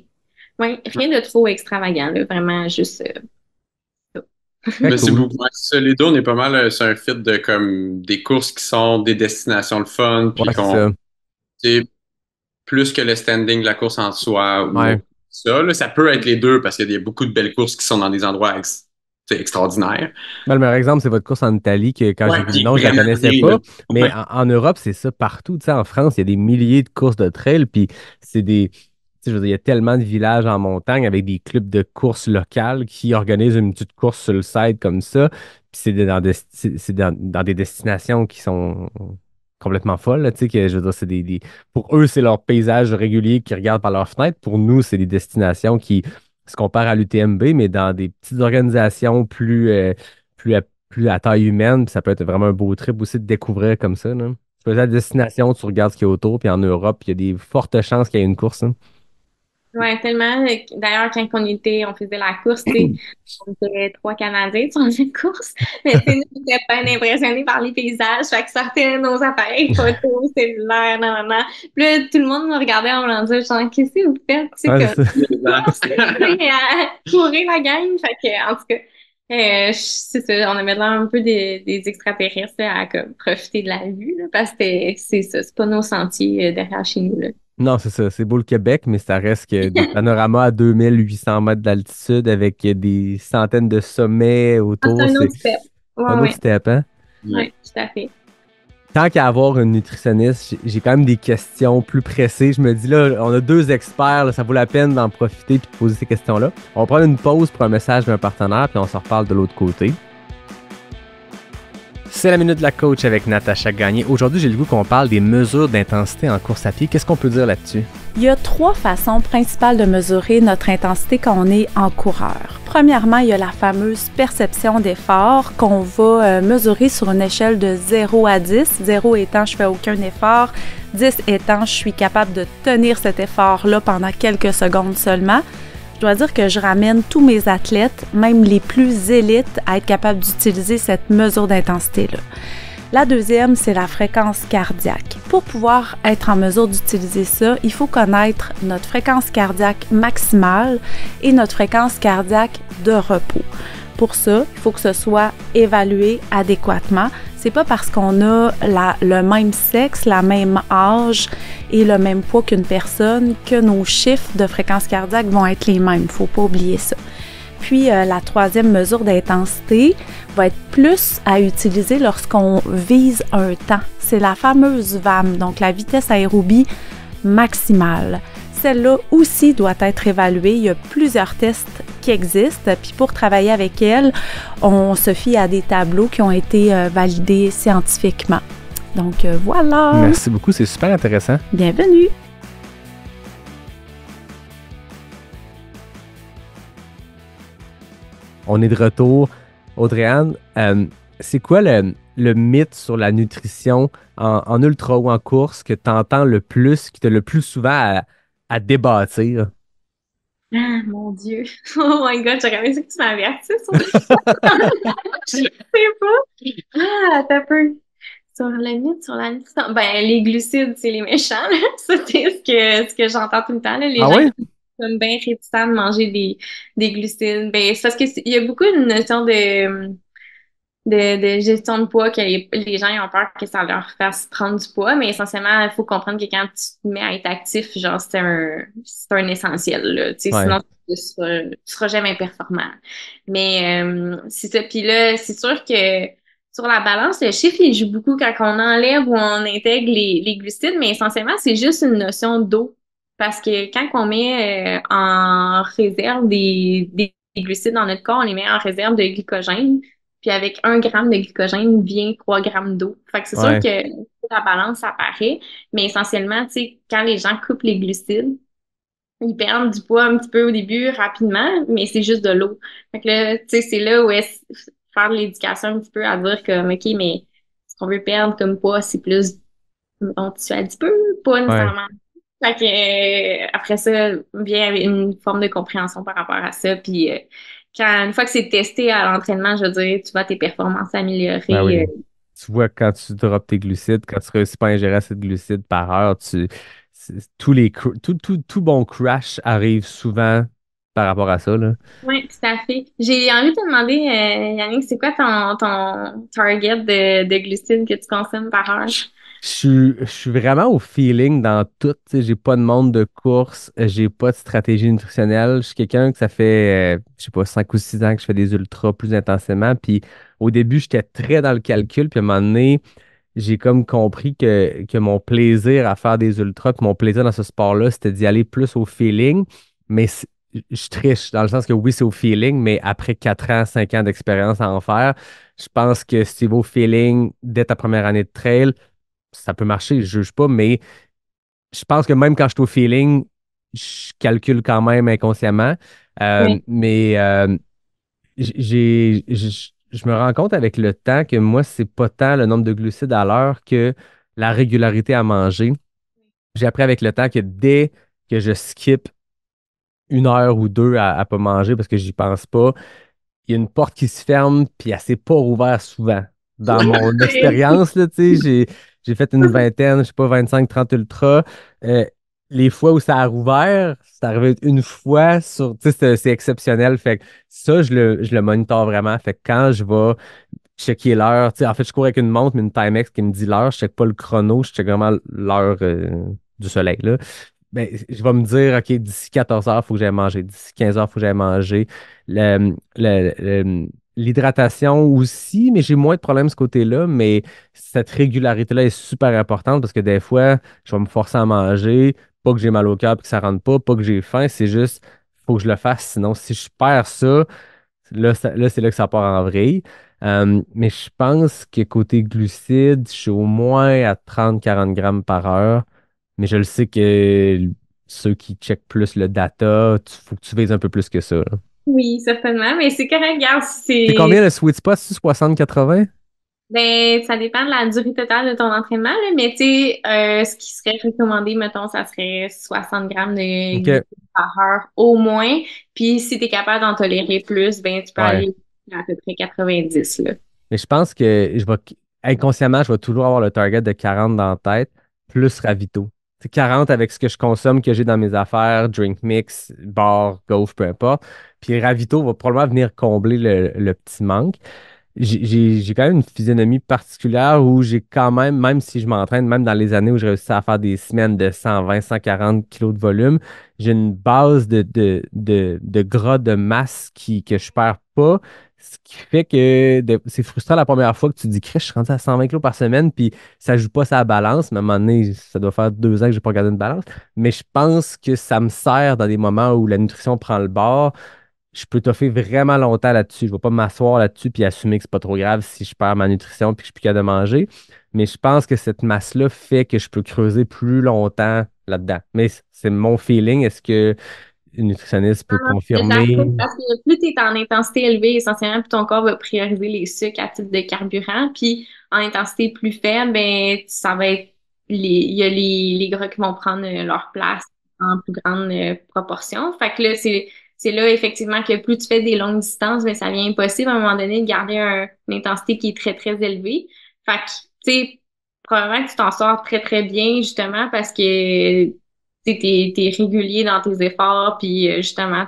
Ouais, rien de trop extravagant, là, vraiment juste ça. Très Mais c'est cool. beaucoup. Ouais, ça, les deux, on est pas mal sur un fit de comme des courses qui sont des destinations le fun, puis Ouais, c'est qu'on. ça. C'est plus que le standing de la course en soi ou Ouais. ça. Là, ça peut être les deux parce qu'il y a beaucoup de belles courses qui sont dans des endroits extraordinaires. Ben, le meilleur exemple, c'est votre course en Italie, que quand Ouais, j'ai vu le qui est nom, je la vraiment connaissais bien, pas. là. Mais Ouais. en Europe, c'est ça partout. Tu sais, en France, il y a des milliers de courses de trail, puis c'est des. Tu sais, je veux dire, il y a tellement de villages en montagne avec des clubs de courses locales qui organisent une petite course sur le site comme ça. Puis c'est dans des destinations qui sont complètement folles, là, tu sais, que je veux dire, pour eux, c'est leur paysage régulier qu'ils regardent par leur fenêtre. Pour nous, c'est des destinations qui se comparent à l'UTMB, mais dans des petites organisations plus à taille humaine. Puis ça peut être vraiment un beau trip aussi de découvrir comme ça, là. Tu fais la destination, tu regardes ce qu'il y a autour, puis en Europe, il y a des fortes chances qu'il y ait une course, hein. Ouais, tellement. D'ailleurs, quand on faisait la course, tu sais, on était 3 Canadiens sur une course. Mais tu sais, nous, on était bien impressionnés par les paysages. Fait que sortaient nos appareils photos, cellulaires, nan, nan, nan. Puis là, tout le monde nous regardait en me disant, genre, qu'est-ce que vous faites? Tu sais, Ouais, comme, c'est ça. à courir la gang. Fait que, en tout cas, c'est ça, on avait l'air un peu des extraterrestres là, à comme, profiter de la vue, là, parce que c'est ça, c'est pas nos sentiers derrière chez nous, là. Non, c'est ça. C'est beau le Québec, mais ça reste que des panoramas à 2800 mètres d'altitude avec des centaines de sommets Ah, c'est autour. un C'est autre step. Ouais, un autre ouais, step, hein? ouais, tout à fait. Tant qu'à avoir une nutritionniste, j'ai quand même des questions plus pressées. Je me dis là, on a deux experts, là, ça vaut la peine d'en profiter et de poser ces questions-là. On va prendre une pause pour un message d'un partenaire, puis on se reparle de l'autre côté. C'est la Minute de la Coach avec Natacha Gagné. Aujourd'hui, j'ai le goût qu'on parle des mesures d'intensité en course à pied. Qu'est-ce qu'on peut dire là-dessus? Il y a 3 façons principales de mesurer notre intensité quand on est en coureur. Premièrement, il y a la fameuse perception d'effort qu'on va mesurer sur une échelle de 0 à 10. 0 étant je fais aucun effort, 10 étant je suis capable de tenir cet effort-là pendant quelques secondes seulement. Je dois dire que je ramène tous mes athlètes, même les plus élites, à être capables d'utiliser cette mesure d'intensité-là. La deuxième, c'est la fréquence cardiaque. Pour pouvoir être en mesure d'utiliser ça, il faut connaître notre fréquence cardiaque maximale et notre fréquence cardiaque de repos. Pour ça, il faut que ce soit évalué adéquatement. C'est pas parce qu'on a le même sexe, la même âge et le même poids qu'une personne que nos chiffres de fréquence cardiaque vont être les mêmes. Faut pas oublier ça. Puis la troisième mesure d'intensité va être plus à utiliser lorsqu'on vise un temps. C'est la fameuse VAM, donc la vitesse aérobie maximale. Celle-là aussi doit être évaluée. Il y a plusieurs tests qui existent. Puis pour travailler avec elle, on se fie à des tableaux qui ont été validés scientifiquement. Donc voilà. Merci beaucoup, c'est super intéressant. Bienvenue. On est de retour. Audrey-Anne, c'est quoi le mythe sur la nutrition en ultra ou en course que tu entends le plus, qui t'a le plus souvent à débattre? Ah, mon Dieu. Oh my God, j'aurais aimé ça que tu m'avertisses sur ça. Je sais pas. Ah, t'as peu. Sur le mythe, sur la nutrition. Ben, les glucides, c'est les méchants, là. Ça, c'est ce que j'entends tout le temps, là. Les Ah gens oui? qui sont bien réticents de manger des glucides. Ben, c'est parce que il y a beaucoup une notion de gestion de poids que les gens ils ont peur que ça leur fasse prendre du poids, mais essentiellement, il faut comprendre que quand tu te mets à être actif, genre, c'est un essentiel, là. Tu sais, Ouais. sinon, tu seras jamais performant. Mais c'est ça. Puis là, c'est sûr que sur la balance, le chiffre, il joue beaucoup quand on enlève ou on intègre les glucides, mais essentiellement, c'est juste une notion d'eau. Parce que quand on met en réserve des glucides dans notre corps, on les met en réserve de glycogène. Puis avec 1 gramme de glycogène vient 3 grammes d'eau. Fait que c'est sûr Ouais. que la balance, ça paraît. Mais essentiellement, tu sais, quand les gens coupent les glucides, ils perdent du poids un petit peu au début, rapidement, mais c'est juste de l'eau. Fait que là, tu sais, c'est là où faire de l'éducation un petit peu à dire comme, OK, mais ce qu'on veut perdre comme poids, c'est plus un tissu adipeux, pas Ouais. nécessairement. Fait que, après ça, vient une forme de compréhension par rapport à ça. Puis, une fois que c'est testé à l'entraînement, je veux dire, tu vois tes performances Ben s'améliorer. oui. Tu vois, quand tu drops tes glucides, quand tu réussis pas à ingérer assez de glucides par heure, tout bon crash arrive souvent par rapport à ça, là. Oui, tout à fait. J'ai envie de te demander, Yannick, c'est quoi ton target de glucides que tu consommes par heure? Je suis vraiment au feeling dans tout. Tu sais, j'ai pas de monde de course, j'ai pas de stratégie nutritionnelle. Je suis quelqu'un que ça fait, je sais pas, 5 ou 6 ans que je fais des ultras plus intensément. Puis au début, j'étais très dans le calcul. Puis à un moment donné, j'ai comme compris que mon plaisir à faire des ultras, puis mon plaisir dans ce sport-là, c'était d'y aller plus au feeling. Mais je triche, dans le sens que oui, c'est au feeling, mais après 4 ans, 5 ans d'expérience à en faire, je pense que si tu vas au feeling dès ta première année de trail, ça peut marcher, je juge pas, mais je pense que même quand je suis au feeling, je calcule quand même inconsciemment. Oui. Mais je me rends compte avec le temps que moi, c'est pas tant le nombre de glucides à l'heure que la régularité à manger. J'ai appris avec le temps que dès que je skip 1 heure ou 2 à pas manger parce que j'y pense pas, il y a une porte qui se ferme, puis elle s'est pas rouverte souvent. Dans mon expérience, là, tu sais, j'ai fait une vingtaine, je sais pas, 25-30 ultras. Euh, les fois où ça a rouvert, c'est arrivé une fois sur, tu sais, c'est exceptionnel. Fait que ça, je le monitore vraiment. Fait que quand je vais checker l'heure, tu sais, en fait, je cours avec une montre, mais une Timex qui me dit l'heure, je check pas le chrono, je check vraiment l'heure du soleil, là. Ben, je vais me dire, OK, d'ici 14 heures, il faut que j'aille manger. D'ici 15 heures, il faut que j'aille manger. L'hydratation aussi, mais j'ai moins de problèmes de ce côté-là. Mais cette régularité-là est super importante parce que des fois, je vais me forcer à manger, pas que j'ai mal au cœur et que ça rentre pas que j'ai faim. C'est juste, faut que je le fasse. Sinon, si je perds ça, là, c'est là que ça part en vrille. Mais je pense que côté glucides, je suis au moins à 30-40 grammes par heure. Mais je le sais que ceux qui checkent plus le data, faut que tu vises un peu plus que ça, là. Oui, certainement, mais c'est correct, regarde, C'est combien le sweet spot? C'est 60-80? ben, ça dépend de la durée totale de ton entraînement, là, mais tu sais, ce qui serait recommandé, mettons, ça serait 60 grammes de OK. glucides par heure au moins. Puis si tu es capable d'en tolérer plus, ben tu peux Ouais. aller à peu près 90, là. Mais je pense que inconsciemment, je vais toujours avoir le target de 40 dans la tête, plus ravito. C'est 40 avec ce que je consomme, que j'ai dans mes affaires, drink mix, bar, gaufre, peu importe. Puis ravito va probablement venir combler le petit manque. J'ai quand même une physionomie particulière où j'ai quand même si je m'entraîne, même dans les années où je réussis à faire des semaines de 120, 140 kilos de volume, j'ai une base de gras de masse que je perds pas. Ce qui fait que c'est frustrant la première fois que tu te dis, Chris, je suis rendu à 120 kilos par semaine, puis ça joue pas sa balance. Mais à un moment donné, ça doit faire 2 ans que j'ai pas regardé une balance. Mais je pense que ça me sert dans des moments où la nutrition prend le bord. Je peux toffer vraiment longtemps là-dessus. Je ne vais pas m'asseoir là-dessus puis assumer que c'est pas trop grave si je perds ma nutrition puis que je suis plus capable de manger. Mais je pense que cette masse-là fait que je peux creuser plus longtemps là-dedans. Mais c'est mon feeling. Est-ce que nutritionniste peut confirmer. Exact, parce que plus tu es en intensité élevée, essentiellement, plus ton corps va prioriser les sucres à titre de carburant. Puis en intensité plus faible, ben ça va être il y a les gras qui vont prendre leur place en plus grande proportion. Fait que là, c'est là effectivement que plus tu fais des longues distances, ben ça devient impossible à un moment donné de garder une intensité qui est très, très élevée. Fait que, tu sais, probablement que tu t'en sors très, très bien, justement, parce que t'es régulier dans tes efforts, puis justement,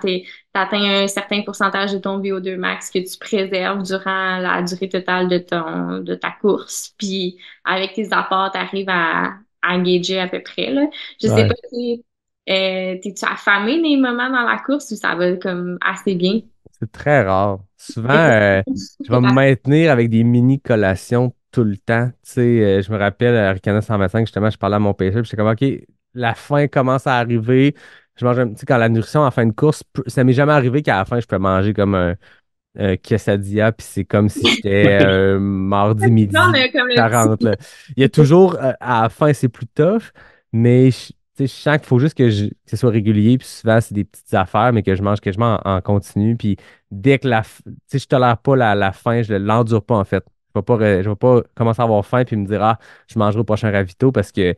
t'atteins un certain pourcentage de ton VO2 max que tu préserves durant la durée totale de ta course. Puis avec tes apports, t'arrives à gager à peu près, là. Je sais Ouais. pas si t'es-tu affamé des moments dans la course ou ça va comme assez bien? C'est très rare. Souvent, je vais C'est me maintenir avec des mini collations tout le temps. Tu sais, je me rappelle à Ricana 125, justement, je parlais à mon pêcheur, puis j'étais comme, OK, la fin commence à arriver. Je mange, tu sais, quand la nutrition en fin de course, ça m'est jamais arrivé qu'à la fin, je peux manger comme un quesadilla, puis c'est comme si j'étais mardi Non, midi mais comme le 40 là. Il y a toujours, à la fin, c'est plus tough, mais tu sais, je sens qu'il faut juste que ce soit régulier, puis souvent, c'est des petites affaires, mais que je mange quasiment en continu, puis dès que tu sais, je tolère pas la faim, je l'endure pas, en fait. Je vais pas commencer à avoir faim, puis me dire, ah, je mangerai au prochain ravito, parce que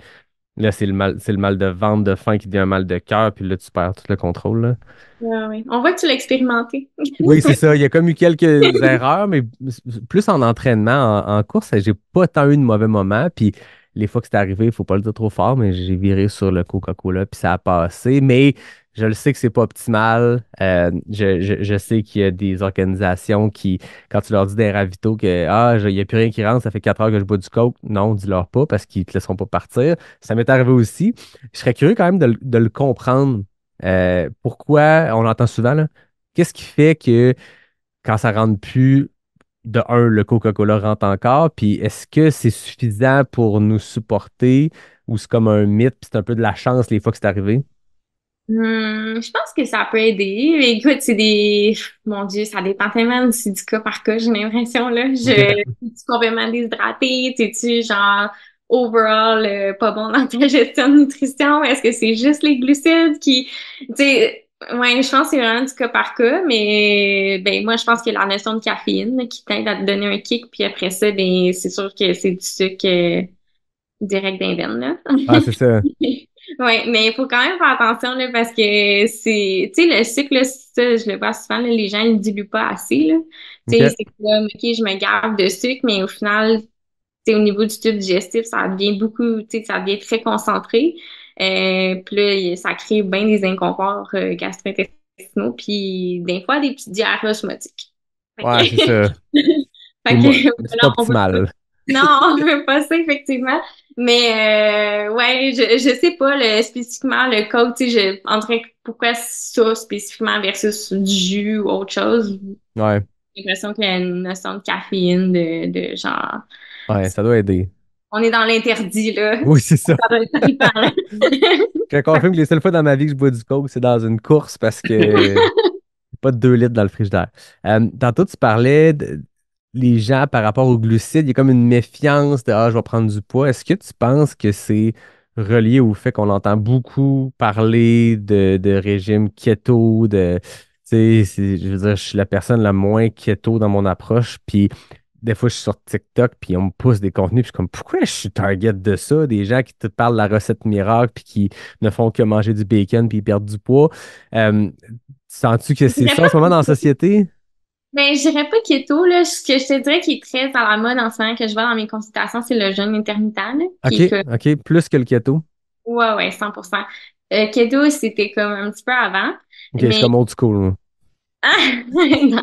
là, c'est le mal de ventre, de faim qui devient un mal de cœur, puis là, tu perds tout le contrôle, là. Ouais, ouais. On voit que tu l'as expérimenté. Oui, c'est ça. Il y a comme eu quelques erreurs, mais plus en entraînement, en course, j'ai pas tant eu de mauvais moments. Puis les fois que c'est arrivé, il faut pas le dire trop fort, mais j'ai viré sur le Coca-Cola, puis ça a passé. Mais je le sais que c'est pas optimal. Je sais qu'il y a des organisations qui, quand tu leur dis des ravitaux que il n'y a plus rien qui rentre, ça fait 4 heures que je bois du Coke, non, dis-leur pas parce qu'ils te laisseront pas partir. Ça m'est arrivé aussi. Je serais curieux quand même de le comprendre. Pourquoi, on l'entend souvent, là, qu'est-ce qui fait que quand ça rentre plus, de un, le Coca-Cola rentre encore, puis est-ce que c'est suffisant pour nous supporter ou c'est comme un mythe, puis c'est un peu de la chance les fois que c'est arrivé? Je pense que ça peut aider. Mais écoute, mon Dieu, ça dépend tellement du cas par cas, j'ai l'impression, là. OK. Es-tu complètement déshydraté? T'es-tu, genre, overall, pas bon dans ta gestion de nutrition? Est-ce que c'est juste les glucides tu sais, ouais, je pense que c'est vraiment du cas par cas, mais, ben, moi, je pense que la notion de caféine, là, qui t'aide à te donner un kick, puis après ça, ben, c'est sûr que c'est du sucre, direct d'un veine, là. Ah, c'est ça. Oui, mais il faut quand même faire attention là, parce que tu sais, le sucre, là, ça, je le vois souvent, là, les gens ne le diluent pas assez. Là. Tu sais, OK. c'est comme, OK, je me garde de sucre, mais au final, tu sais, au niveau du tube digestif, ça devient beaucoup, tu sais, ça devient très concentré. Puis là, ça crée bien des inconforts gastro-intestinaux, puis des fois, des petites diarrhées osmotiques. Fait Ouais, c'est que, ça. fait que, C'est pas voilà, on veut optimal. non, on veut pas ça, effectivement. Mais ouais, je sais pas spécifiquement le code, tu sais, en vrai, pourquoi ça spécifiquement versus du jus ou autre chose. Ouais. J'ai l'impression qu'il y a une notion de caféine, de genre, Ouais, ça doit aider. on est dans l'interdit, là. Oui, c'est ça. Ça doit être trippant, là. Je confirme que les seules fois dans ma vie que je bois du Coke, c'est dans une course parce que pas de 2 litres dans le frigidaire. Tantôt, tu parlais de les gens par rapport aux glucides. Il y a comme une méfiance de je vais prendre du poids. Est-ce que tu penses que c'est relié au fait qu'on entend beaucoup parler de régime keto, tu sais, je veux dire, je suis la personne la moins keto dans mon approche. Puis des fois, je suis sur TikTok, puis on me pousse des contenus, puis je suis comme, pourquoi je suis target de ça? Des gens qui te parlent de la recette miracle, puis qui ne font que manger du bacon, puis ils perdent du poids. Sens-tu que Je c'est dirais ça en ce moment dans la société? Ben, je dirais pas keto, là. Ce que je te dirais qui est très à la mode en ce moment que je vois dans mes consultations, c'est le jeûne intermittent, là, qui OK, est que, OK, plus que le keto. ouais, 100%. Keto, c'était comme un petit peu avant. OK, je suis Mais comme old school, moi. ah, non,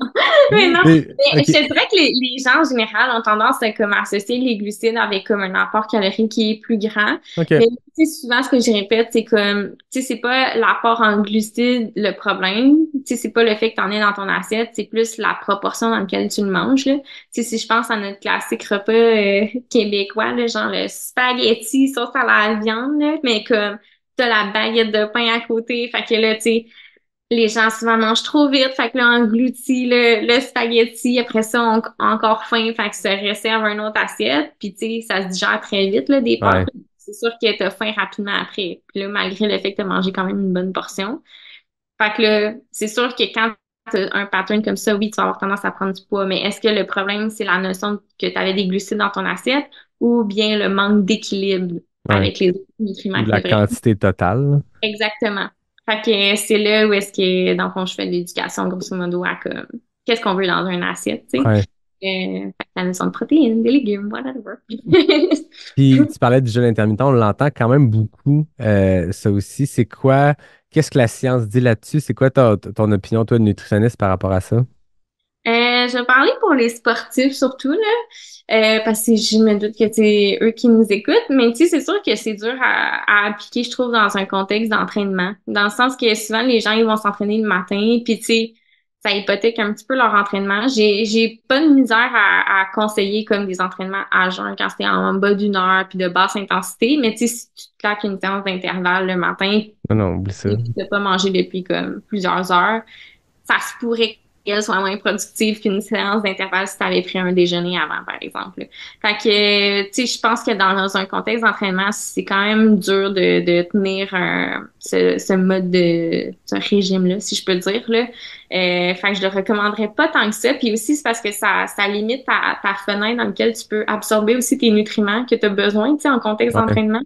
mais non. Mais je OK, te dirais que les gens en général ont tendance à comme associer les glucides avec comme un apport calorique qui est plus grand. OK. Mais tu sais, souvent ce que je répète, c'est comme, tu sais, c'est pas l'apport en glucides le problème. Tu sais, c'est pas le fait que t'en aies dans ton assiette, c'est plus la proportion dans laquelle tu le manges, là. Tu sais, si je pense à notre classique repas québécois, là, genre le spaghetti sauce à la viande, là, mais comme t'as la baguette de pain à côté, fait que là, tu sais, les gens souvent mangent trop vite, fait que là, on engloutit le spaghetti, après ça, on a encore faim, fait que se réserve une autre assiette, puis tu sais, ça se digère très vite, là, des pâtes. Ouais. C'est sûr que t'as faim rapidement après. Puis là, malgré le fait que t'as mangé quand même une bonne portion. Fait que là, c'est sûr que quand tu as un pattern comme ça, oui, tu vas avoir tendance à prendre du poids, mais est-ce que le problème, c'est la notion que tu avais des glucides dans ton assiette ou bien le manque d'équilibre Ouais. avec les autres nutriments Ou que la tu devrais? quantité totale. Exactement. Fait que c'est là où est-ce que, dans le fond, je fais de l'éducation, grosso modo, à comme, qu'est-ce qu'on veut dans une assiette, tu sais. Ouais. Fait que la notion de protéines, des légumes, whatever. Puis tu parlais du jeûne intermittent, on l'entend quand même beaucoup. Ça aussi, c'est quoi? Qu'est-ce que la science dit là-dessus? C'est quoi ton opinion, toi, de nutritionniste par rapport à ça? Je vais parler pour les sportifs surtout, là, parce que je me doute que c'est eux qui nous écoutent, mais tu sais, c'est sûr que c'est dur à appliquer, je trouve, dans un contexte d'entraînement. Dans le sens que souvent, les gens, ils vont s'entraîner le matin, puis tu sais, ça hypothèque un petit peu leur entraînement. J'ai pas de misère à conseiller comme des entraînements à jeun quand c'était en bas d'une heure, puis de basse intensité, mais tu sais, si tu te claques une séance d'intervalle le matin, Non, non, oublie ça. et que t'as pas mangé depuis comme plusieurs heures, ça se pourrait qu'elle soit moins productive qu'une séance d'intervalle si tu avais pris un déjeuner avant, par exemple. Fait que, tu sais, je pense que dans un contexte d'entraînement, c'est quand même dur de tenir ce mode ce régime-là, si je peux dire, là. Fait que je le recommanderais pas tant que ça. Puis aussi, c'est parce que ça limite ta fenêtre dans laquelle tu peux absorber aussi tes nutriments que tu as besoin, tu sais, en contexte Ouais, d'entraînement.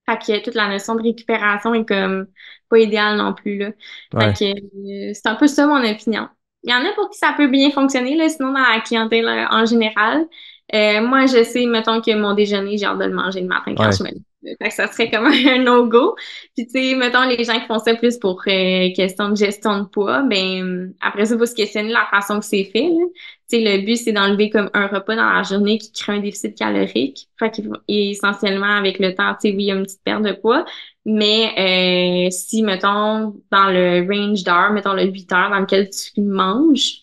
Fait que toute la notion de récupération est comme pas idéale non plus, là. Fait ouais, que c'est un peu ça mon opinion. Il y en a pour qui ça peut bien fonctionner, là, sinon dans la clientèle en général. Moi, je sais, mettons que mon déjeuner, j'ai hâte de le manger le matin quand ouais. je me lève. Fait que ça serait comme un no-go. Puis tu sais, mettons les gens qui font ça plus pour question de gestion de poids, ben après ça, il faut se questionner la façon que c'est fait, là. Tu sais, le but, c'est d'enlever comme un repas dans la journée qui crée un déficit calorique. Fait essentiellement, avec le temps, tu sais, oui, il y a une petite perte de poids. Mais si, mettons, dans le range d'heures, mettons le 8 heures dans lequel tu manges,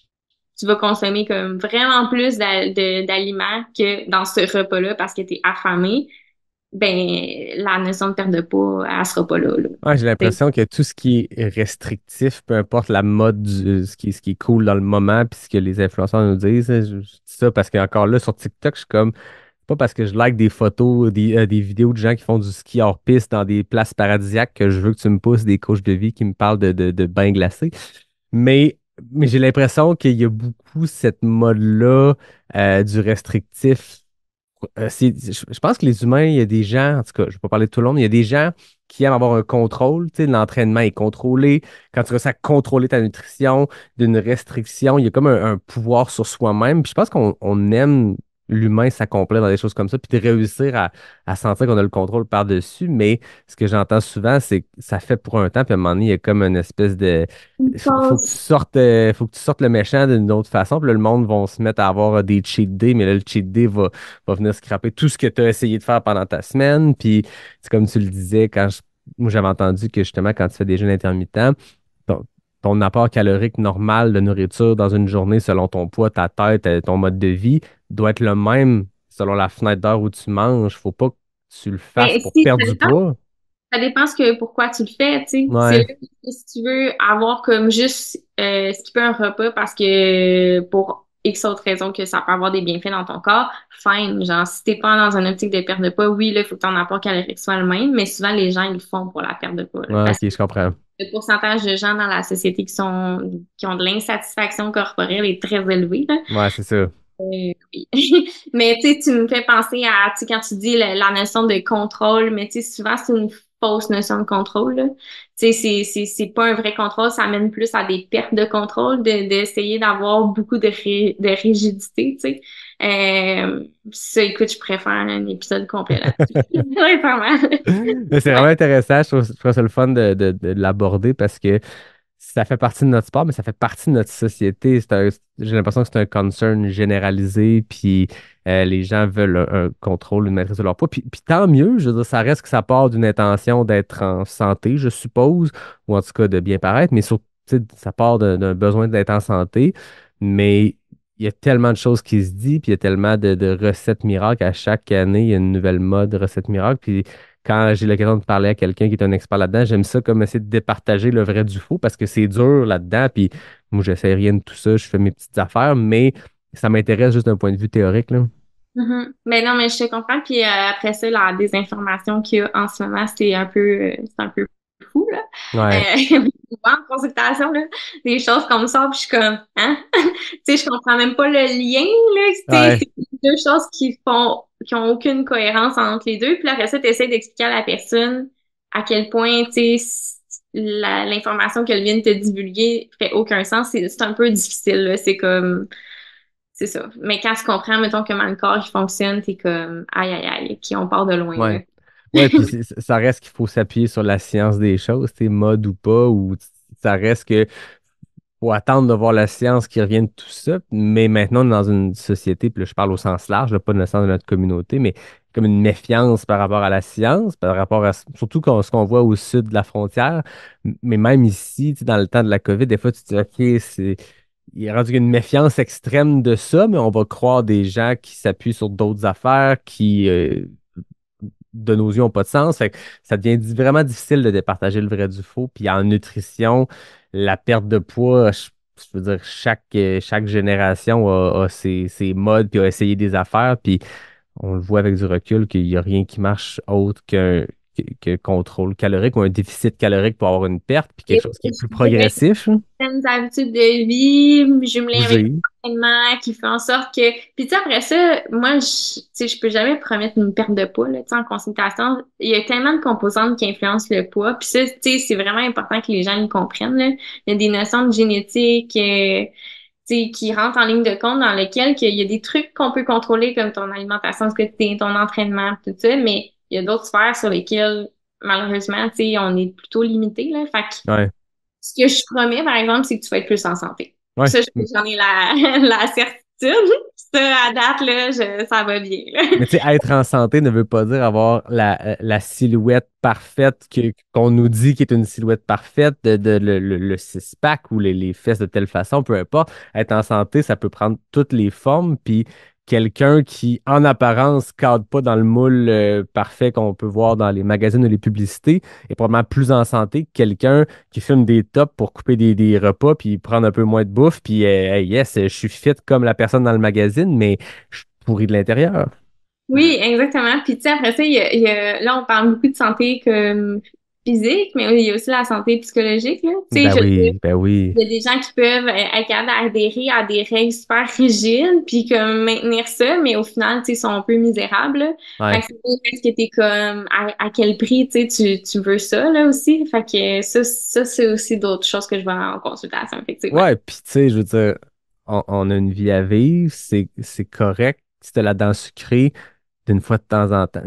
tu vas consommer comme vraiment plus d'aliments que dans ce repas-là parce que tu es affamé, ben la notion de perte de poids, elle sera pas là, là. Ouais, j'ai T'sais. l'impression que tout ce qui est restrictif, peu importe la mode, ce qui est cool dans le moment, puis ce que les influenceurs nous disent, je dis ça parce qu'encore là, sur TikTok, je suis comme, pas parce que je like des photos, des vidéos de gens qui font du ski hors piste dans des places paradisiaques que je veux que tu me pousses des coachs de vie qui me parlent de bains glacés. Mais j'ai l'impression qu'il y a beaucoup cette mode-là du restrictif. Je pense que les humains, il y a des gens, en tout cas, je ne vais pas parler de tout le monde, mais il y a des gens qui aiment avoir un contrôle. Tu sais, l'entraînement est contrôlé. Quand tu réussis à contrôler ta nutrition, d'une restriction, il y a comme un pouvoir sur soi-même. Puis je pense qu'on aime l'humain s'accomplir dans des choses comme ça, puis de réussir à sentir qu'on a le contrôle par-dessus. Mais ce que j'entends souvent, c'est que ça fait pour un temps, puis à un moment donné, il y a comme une espèce de faut que tu sortes le méchant d'une autre façon. Puis là, le monde va se mettre à avoir des cheat days, mais là, le cheat day va venir scraper tout ce que tu as essayé de faire pendant ta semaine. Puis, c'est comme tu le disais, moi, j'avais entendu que justement, quand tu fais des jeûnes intermittents, ton, ton apport calorique normal de nourriture dans une journée, selon ton poids, ta tête, ton mode de vie, doit être le même selon la fenêtre d'heure où tu manges. Faut pas que tu le fasses Ben, pour si, perdre du poids. ça dépend pourquoi tu le fais, tu sais. C'est là Ouais, que si tu veux avoir comme juste skipper un repas parce que pour X autre raison que ça peut avoir des bienfaits dans ton corps, fine. Genre, si t'es pas dans une optique de perte de poids, oui, là, il faut que ton apport calorique soit le même, mais souvent les gens, ils le font pour la perte de poids, là, ouais, parce ok, je comprends. le pourcentage de gens dans la société qui ont de l'insatisfaction corporelle est très élevé, là. Ouais, c'est ça. Oui. Mais tu sais, tu me fais penser à, tu sais, quand tu dis la notion de contrôle, mais tu sais, souvent c'est une fausse notion de contrôle, là. Tu sais, c'est pas un vrai contrôle, ça amène plus à des pertes de contrôle, d'essayer d'avoir beaucoup de rigidité, tu sais. Ça, écoute, je préfère un épisode complet là-dessus. Ouais, pas mal. Mais c'est vraiment intéressant. Je trouve ça le fun de l'aborder parce que ça fait partie de notre sport, mais ça fait partie de notre société. J'ai l'impression que c'est un concern généralisé, puis les gens veulent un contrôle, une maîtrise de leur poids. Puis tant mieux, je veux dire, ça reste que ça part d'une intention d'être en santé, je suppose, ou en tout cas de bien paraître, mais surtout, tu sais, ça part d'un besoin d'être en santé. Mais il y a tellement de choses qui se disent, puis il y a tellement de recettes miracles. À chaque année, il y a une nouvelle mode de recettes miracles. Puis quand j'ai l'occasion de parler à quelqu'un qui est un expert là-dedans, j'aime ça comme essayer de départager le vrai du faux parce que c'est dur là-dedans. Puis moi, je sais rien de tout ça, je fais mes petites affaires, mais ça m'intéresse juste d'un point de vue théorique, là. Mhm. Mais non, mais je te comprends. Puis après ça, la désinformation qu'il y a en ce moment, c'est un peu fou, beaucoup, là. Ouais. En consultation, là, des choses comme ça, puis je suis comme, hein? Tu sais, je comprends même pas le lien, là. Ouais. C'est deux choses qui ont aucune cohérence entre les deux. Puis là, après ça, tu essaies d'expliquer à la personne à quel point, tu sais, l'information qu'elle vient de te divulguer fait aucun sens. C'est un peu difficile, là. C'est comme, c'est ça. Mais quand tu comprends, mettons, comment le corps il fonctionne, t'es comme, aïe, aïe, aïe, puis on part de loin, là. Ouais. Ouais, puis ça reste qu'il faut s'appuyer sur la science des choses, t'es mode ou pas, ou ça reste que faut attendre de voir la science qui revient de tout ça. Mais maintenant, on est dans une société, puis là, je parle au sens large, là, pas dans le sens de notre communauté, mais comme une méfiance par rapport à la science, par rapport à surtout ce qu'on voit au sud de la frontière. Mais même ici, tu sais, dans le temps de la COVID, des fois, tu te dis, OK, il est rendu une méfiance extrême de ça, mais on va croire des gens qui s'appuient sur d'autres affaires qui, de nos yeux, n'ont pas de sens. Fait que ça devient vraiment difficile de départager le vrai du faux. Puis en nutrition, la perte de poids, je veux dire, chaque génération a ses modes, puis a essayé des affaires. Puis on le voit avec du recul qu'il n'y a rien qui marche autre que contrôle calorique ou un déficit calorique pour avoir une perte, puis quelque chose qui est plus Je dirais progressif, hein. certaines habitudes de vie jumelées avec Bouger. l'entraînement qui fait en sorte que... Puis tu sais, après ça, moi, tu sais, je peux jamais promettre une perte de poids, là, tu sais, en consultation. Il y a tellement de composantes qui influencent le poids. Puis ça, tu sais, c'est vraiment important que les gens y comprennent, là. Il y a des notions de génétique, tu sais, qui rentrent en ligne de compte dans lesquelles il y a des trucs qu'on peut contrôler comme ton alimentation, ce que t'es, ton entraînement, tout ça, mais il y a d'autres sphères sur lesquelles, malheureusement, tu sais, on est plutôt limité, là. Fait que Ouais. ce que je promets, par exemple, c'est que tu vas être plus en santé. Ouais. Ça, j'en ai la certitude. Ça, à date, là, ça va bien, là. Mais tu sais, être en santé ne veut pas dire avoir la silhouette parfaite qu'on nous dit qui est une silhouette parfaite, le six-pack ou les fesses de telle façon, peu importe. Être en santé, ça peut prendre toutes les formes. Puis quelqu'un qui, en apparence, cadre pas dans le moule parfait qu'on peut voir dans les magazines ou les publicités, est probablement plus en santé que quelqu'un qui fume des tops pour couper des repas puis prendre un peu moins de bouffe. Puis, hey, yes, je suis fit comme la personne dans le magazine, mais je suis pourri de l'intérieur. Oui, exactement. Puis, tu sais, après ça, là, on parle beaucoup de santé comme physique, mais il y a aussi la santé psychologique, là. Tu sais, Ben je veux dire, oui, ben oui. il y a des gens qui peuvent être capables d'adhérer à des règles super rigides, puis comme maintenir ça, mais au final, tu sais, ils sont un peu misérables, là. Fait Ouais. que est-ce que t'es comme, à quel prix, tu sais, tu veux ça, là, aussi? Fait que ça c'est aussi d'autres choses que je vois en consultation, effectivement. Ouais, puis tu sais, je veux dire, on a une vie à vivre, c'est correct. Si t'as la dent sucrée, d'une fois de temps en temps.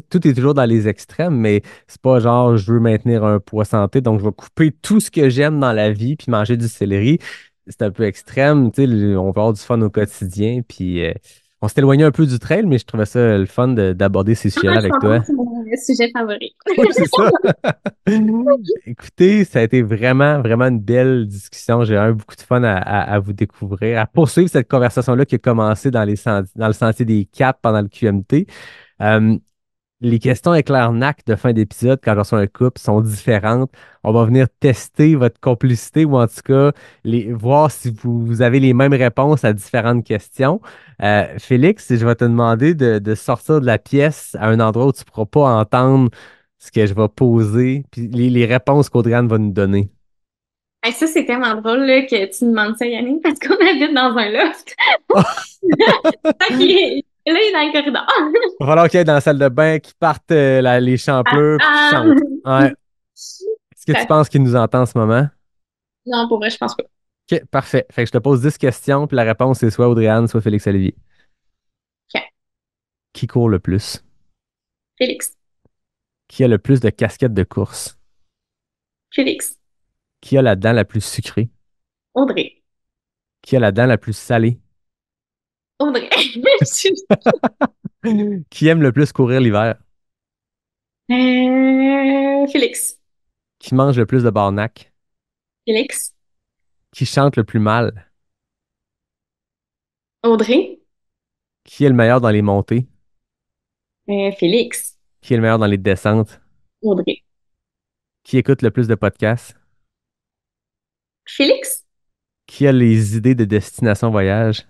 Tout est toujours dans les extrêmes, mais c'est pas genre je veux maintenir un poids santé, donc je vais couper tout ce que j'aime dans la vie puis manger du céleri. C'est un peu extrême, tu sais, on va avoir du fun au quotidien, puis on s'est éloigné un peu du trail, mais je trouvais ça le fun d'aborder ces Moi, sujets-là je suis avec contente, toi. c'est mon sujet favori. Oui, c'est ça. Écoutez, ça a été vraiment, vraiment une belle discussion. J'ai eu beaucoup de fun à vous découvrir, à poursuivre cette conversation-là qui a commencé dans le sentier des Caps pendant le QMT. Euh, les questions éclair-nac de fin d'épisode, quand je reçois un couple, sont différentes. On va venir tester votre complicité ou en tout cas voir si vous avez les mêmes réponses à différentes questions. Félix, je vais te demander de sortir de la pièce à un endroit où tu ne pourras pas entendre ce que je vais poser, puis les réponses qu'Audriane va nous donner. Hey, ça, c'est tellement drôle là, que tu demandes ça, Yannick, parce qu'on habite dans un loft. Fait là, il est dans le corridor. Il va falloir qu'il y ait dans la salle de bain, qu'ils partent les champleurs, puis qu'ils Ah, chantent. Ouais. Est-ce que tu penses qu'il nous entend en ce moment? non, pour vrai, je pense pas. OK, parfait. Fait que je te pose 10 questions, puis la réponse c'est soit Audrey-Anne, soit Félix Olivier. OK. Qui court le plus? Félix. Qui a le plus de casquettes de course? Félix. Qui a la dent la plus sucrée? Audrey. Qui a la dent la plus salée? Audrey. Qui aime le plus courir l'hiver? Félix. Qui mange le plus de barnac? Félix. Qui chante le plus mal? Audrey. Qui est le meilleur dans les montées? Félix. Qui est le meilleur dans les descentes? Audrey. Qui écoute le plus de podcasts? Félix. Qui a les idées de destination voyage?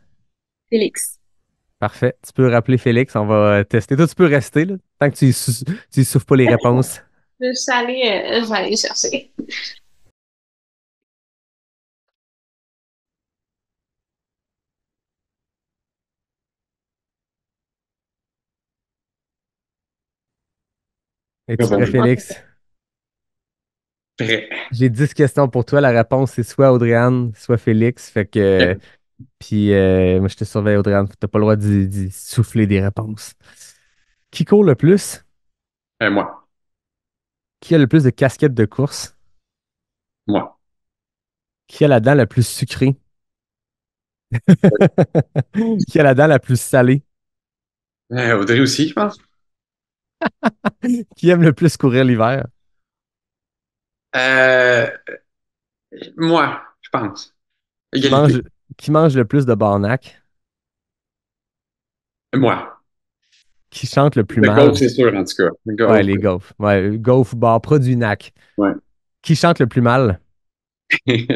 Félix. Parfait. Tu peux rappeler Félix, on va tester. Toi, tu peux rester, là, tant que tu y souffles pas les réponses. Je vais aller chercher. Es-tu prêt, Félix? Prêt. J'ai 10 questions pour toi. La réponse, c'est soit Audrey-Anne, soit Félix. Fait que. Puis, moi, je te surveille, Audrey-Anne. T'as pas le droit d'y souffler des réponses. Qui court le plus? Moi. Qui a le plus de casquettes de course? Moi. Qui a la dent la plus sucrée? Qui a la dent la plus salée? Audrey aussi, je pense. Qui aime le plus courir l'hiver? Euh, Moi, je pense. Qui mange, Égalité. qui mange le plus de barnac? Moi. Qui chante le plus Le golf, mal? c'est sûr, en tout cas. Le Ouais, golf. les gaufres. Ouais, gaufres, bar, produit NAC. Ouais. Qui chante le plus mal?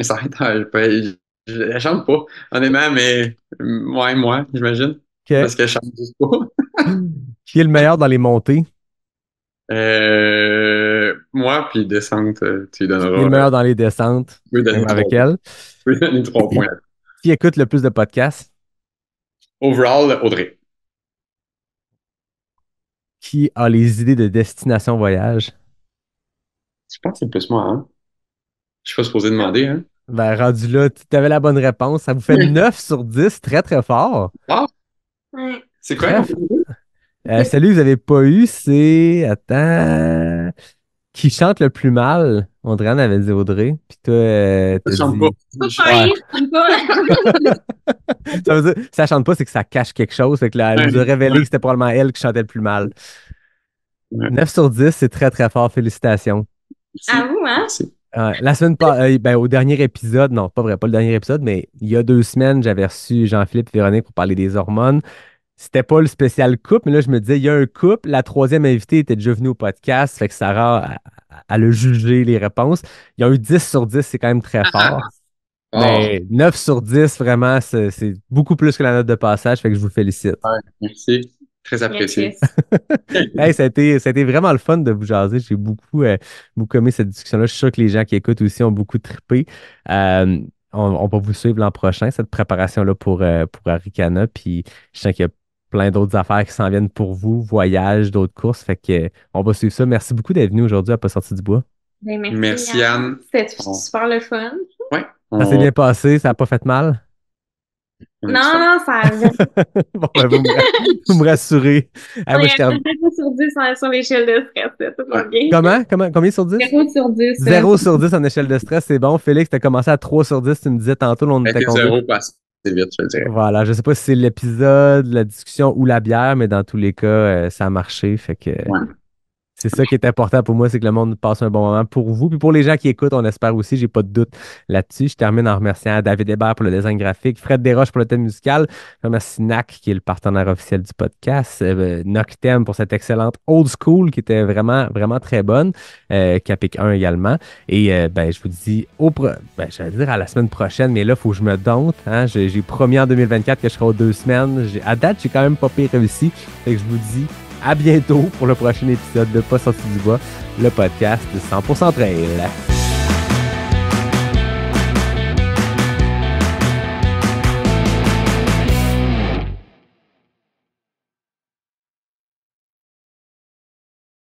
Ça arrête, je chante pas, honnêtement, mais ouais, moi, j'imagine. Que- Parce que je chante juste pas. Qui est le meilleur dans les montées? Moi, puis descente, tu lui Qui est le donneras. meilleur dans les descentes? Tu peux lui donner Même avec 3 points. elle. Tu peux lui donner 3 points. Qui écoute le plus de podcasts? Overall, Audrey. Qui a les idées de destination voyage? Je pense que c'est plus moi, hein? Je suis pas supposé demander, hein? Ben, rendu là, tu avais la bonne réponse. Ça vous fait 9 sur 10, très très fort. Ah, Ouais. c'est quoi? Bref. Celui que vous n'avez pas eu, c'est. Attends. Qui chante le plus mal? Audrey avait dit Audrey. Puis toi, Je t'as chante dit. pas. C'est pas Je- pareil, c'est pas. Ça veut dire, ça chante pas, c'est que ça cache quelque chose. Fait que là, elle nous a révélé que c'était probablement elle qui chantait le plus mal. Ouais. 9 sur 10, c'est très très fort. Félicitations. À vous, hein? Merci. La semaine passée, ben, au dernier épisode, non, pas vrai, pas le dernier épisode, mais il y a 2 semaines, j'avais reçu Jean-Philippe et Véronique pour parler des hormones. C'était pas le spécial couple, mais là, je me disais, il y a un couple. La troisième invitée était déjà venue au podcast, fait que Sarah, elle a jugé les réponses. Il y a eu 10 sur 10, c'est quand même très fort. Oh, Mais 9 sur 10, vraiment, c'est beaucoup plus que la note de passage, fait que je vous félicite. ouais, merci. Très apprécié. Hey, ça a été vraiment le fun de vous jaser. J'ai beaucoup aimé cette discussion-là. Je suis sûr que les gens qui écoutent aussi ont beaucoup trippé. On va vous suivre l'an prochain, cette préparation-là pour Arikana. Puis je sens qu'il y a plein d'autres affaires qui s'en viennent pour vous, voyages, d'autres courses. Fait que on va suivre ça. Merci beaucoup d'être venu aujourd'hui à Pas sorti du bois. Ben, Merci, Anne. C'était super le fun. Ouais. Ça s'est bien passé, ça n'a pas fait mal. Non, ça a Bon, ben, vous me rassurez. Ah, on moi, est je à termine. 0 sur 10 sur l'échelle de stress. C'est tout va bien. Combien sur 10? 0 sur 10. 0 sur 10 en échelle de stress, c'est bon. Félix, tu as commencé à 3 sur 10, tu me disais tantôt, on était combien? 0 passe vite, je le dirais. Voilà, je sais pas si c'est l'épisode, la discussion ou la bière, mais dans tous les cas, ça a marché. Fait que Ouais. c'est ça qui est important pour moi, c'est que le monde passe un bon moment pour vous. Puis pour les gens qui écoutent, on espère aussi, j'ai pas de doute là-dessus. Je termine en remerciant David Hébert pour le design graphique, Fred Desroches pour le thème musical. Je remercie NAC, qui est le partenaire officiel du podcast, Noctem pour cette excellente Old School qui était vraiment, vraiment très bonne, Capic 1 également. Et ben, je vous dis j'allais dire à la semaine prochaine, mais là, il faut que je me dompte. Hein? J'ai promis en 2024 que je serai aux 2 semaines. À date, j'ai quand même pas pire réussi. Fait que je vous dis à bientôt pour le prochain épisode de Pas sorti du bois, le podcast de 100% Trail.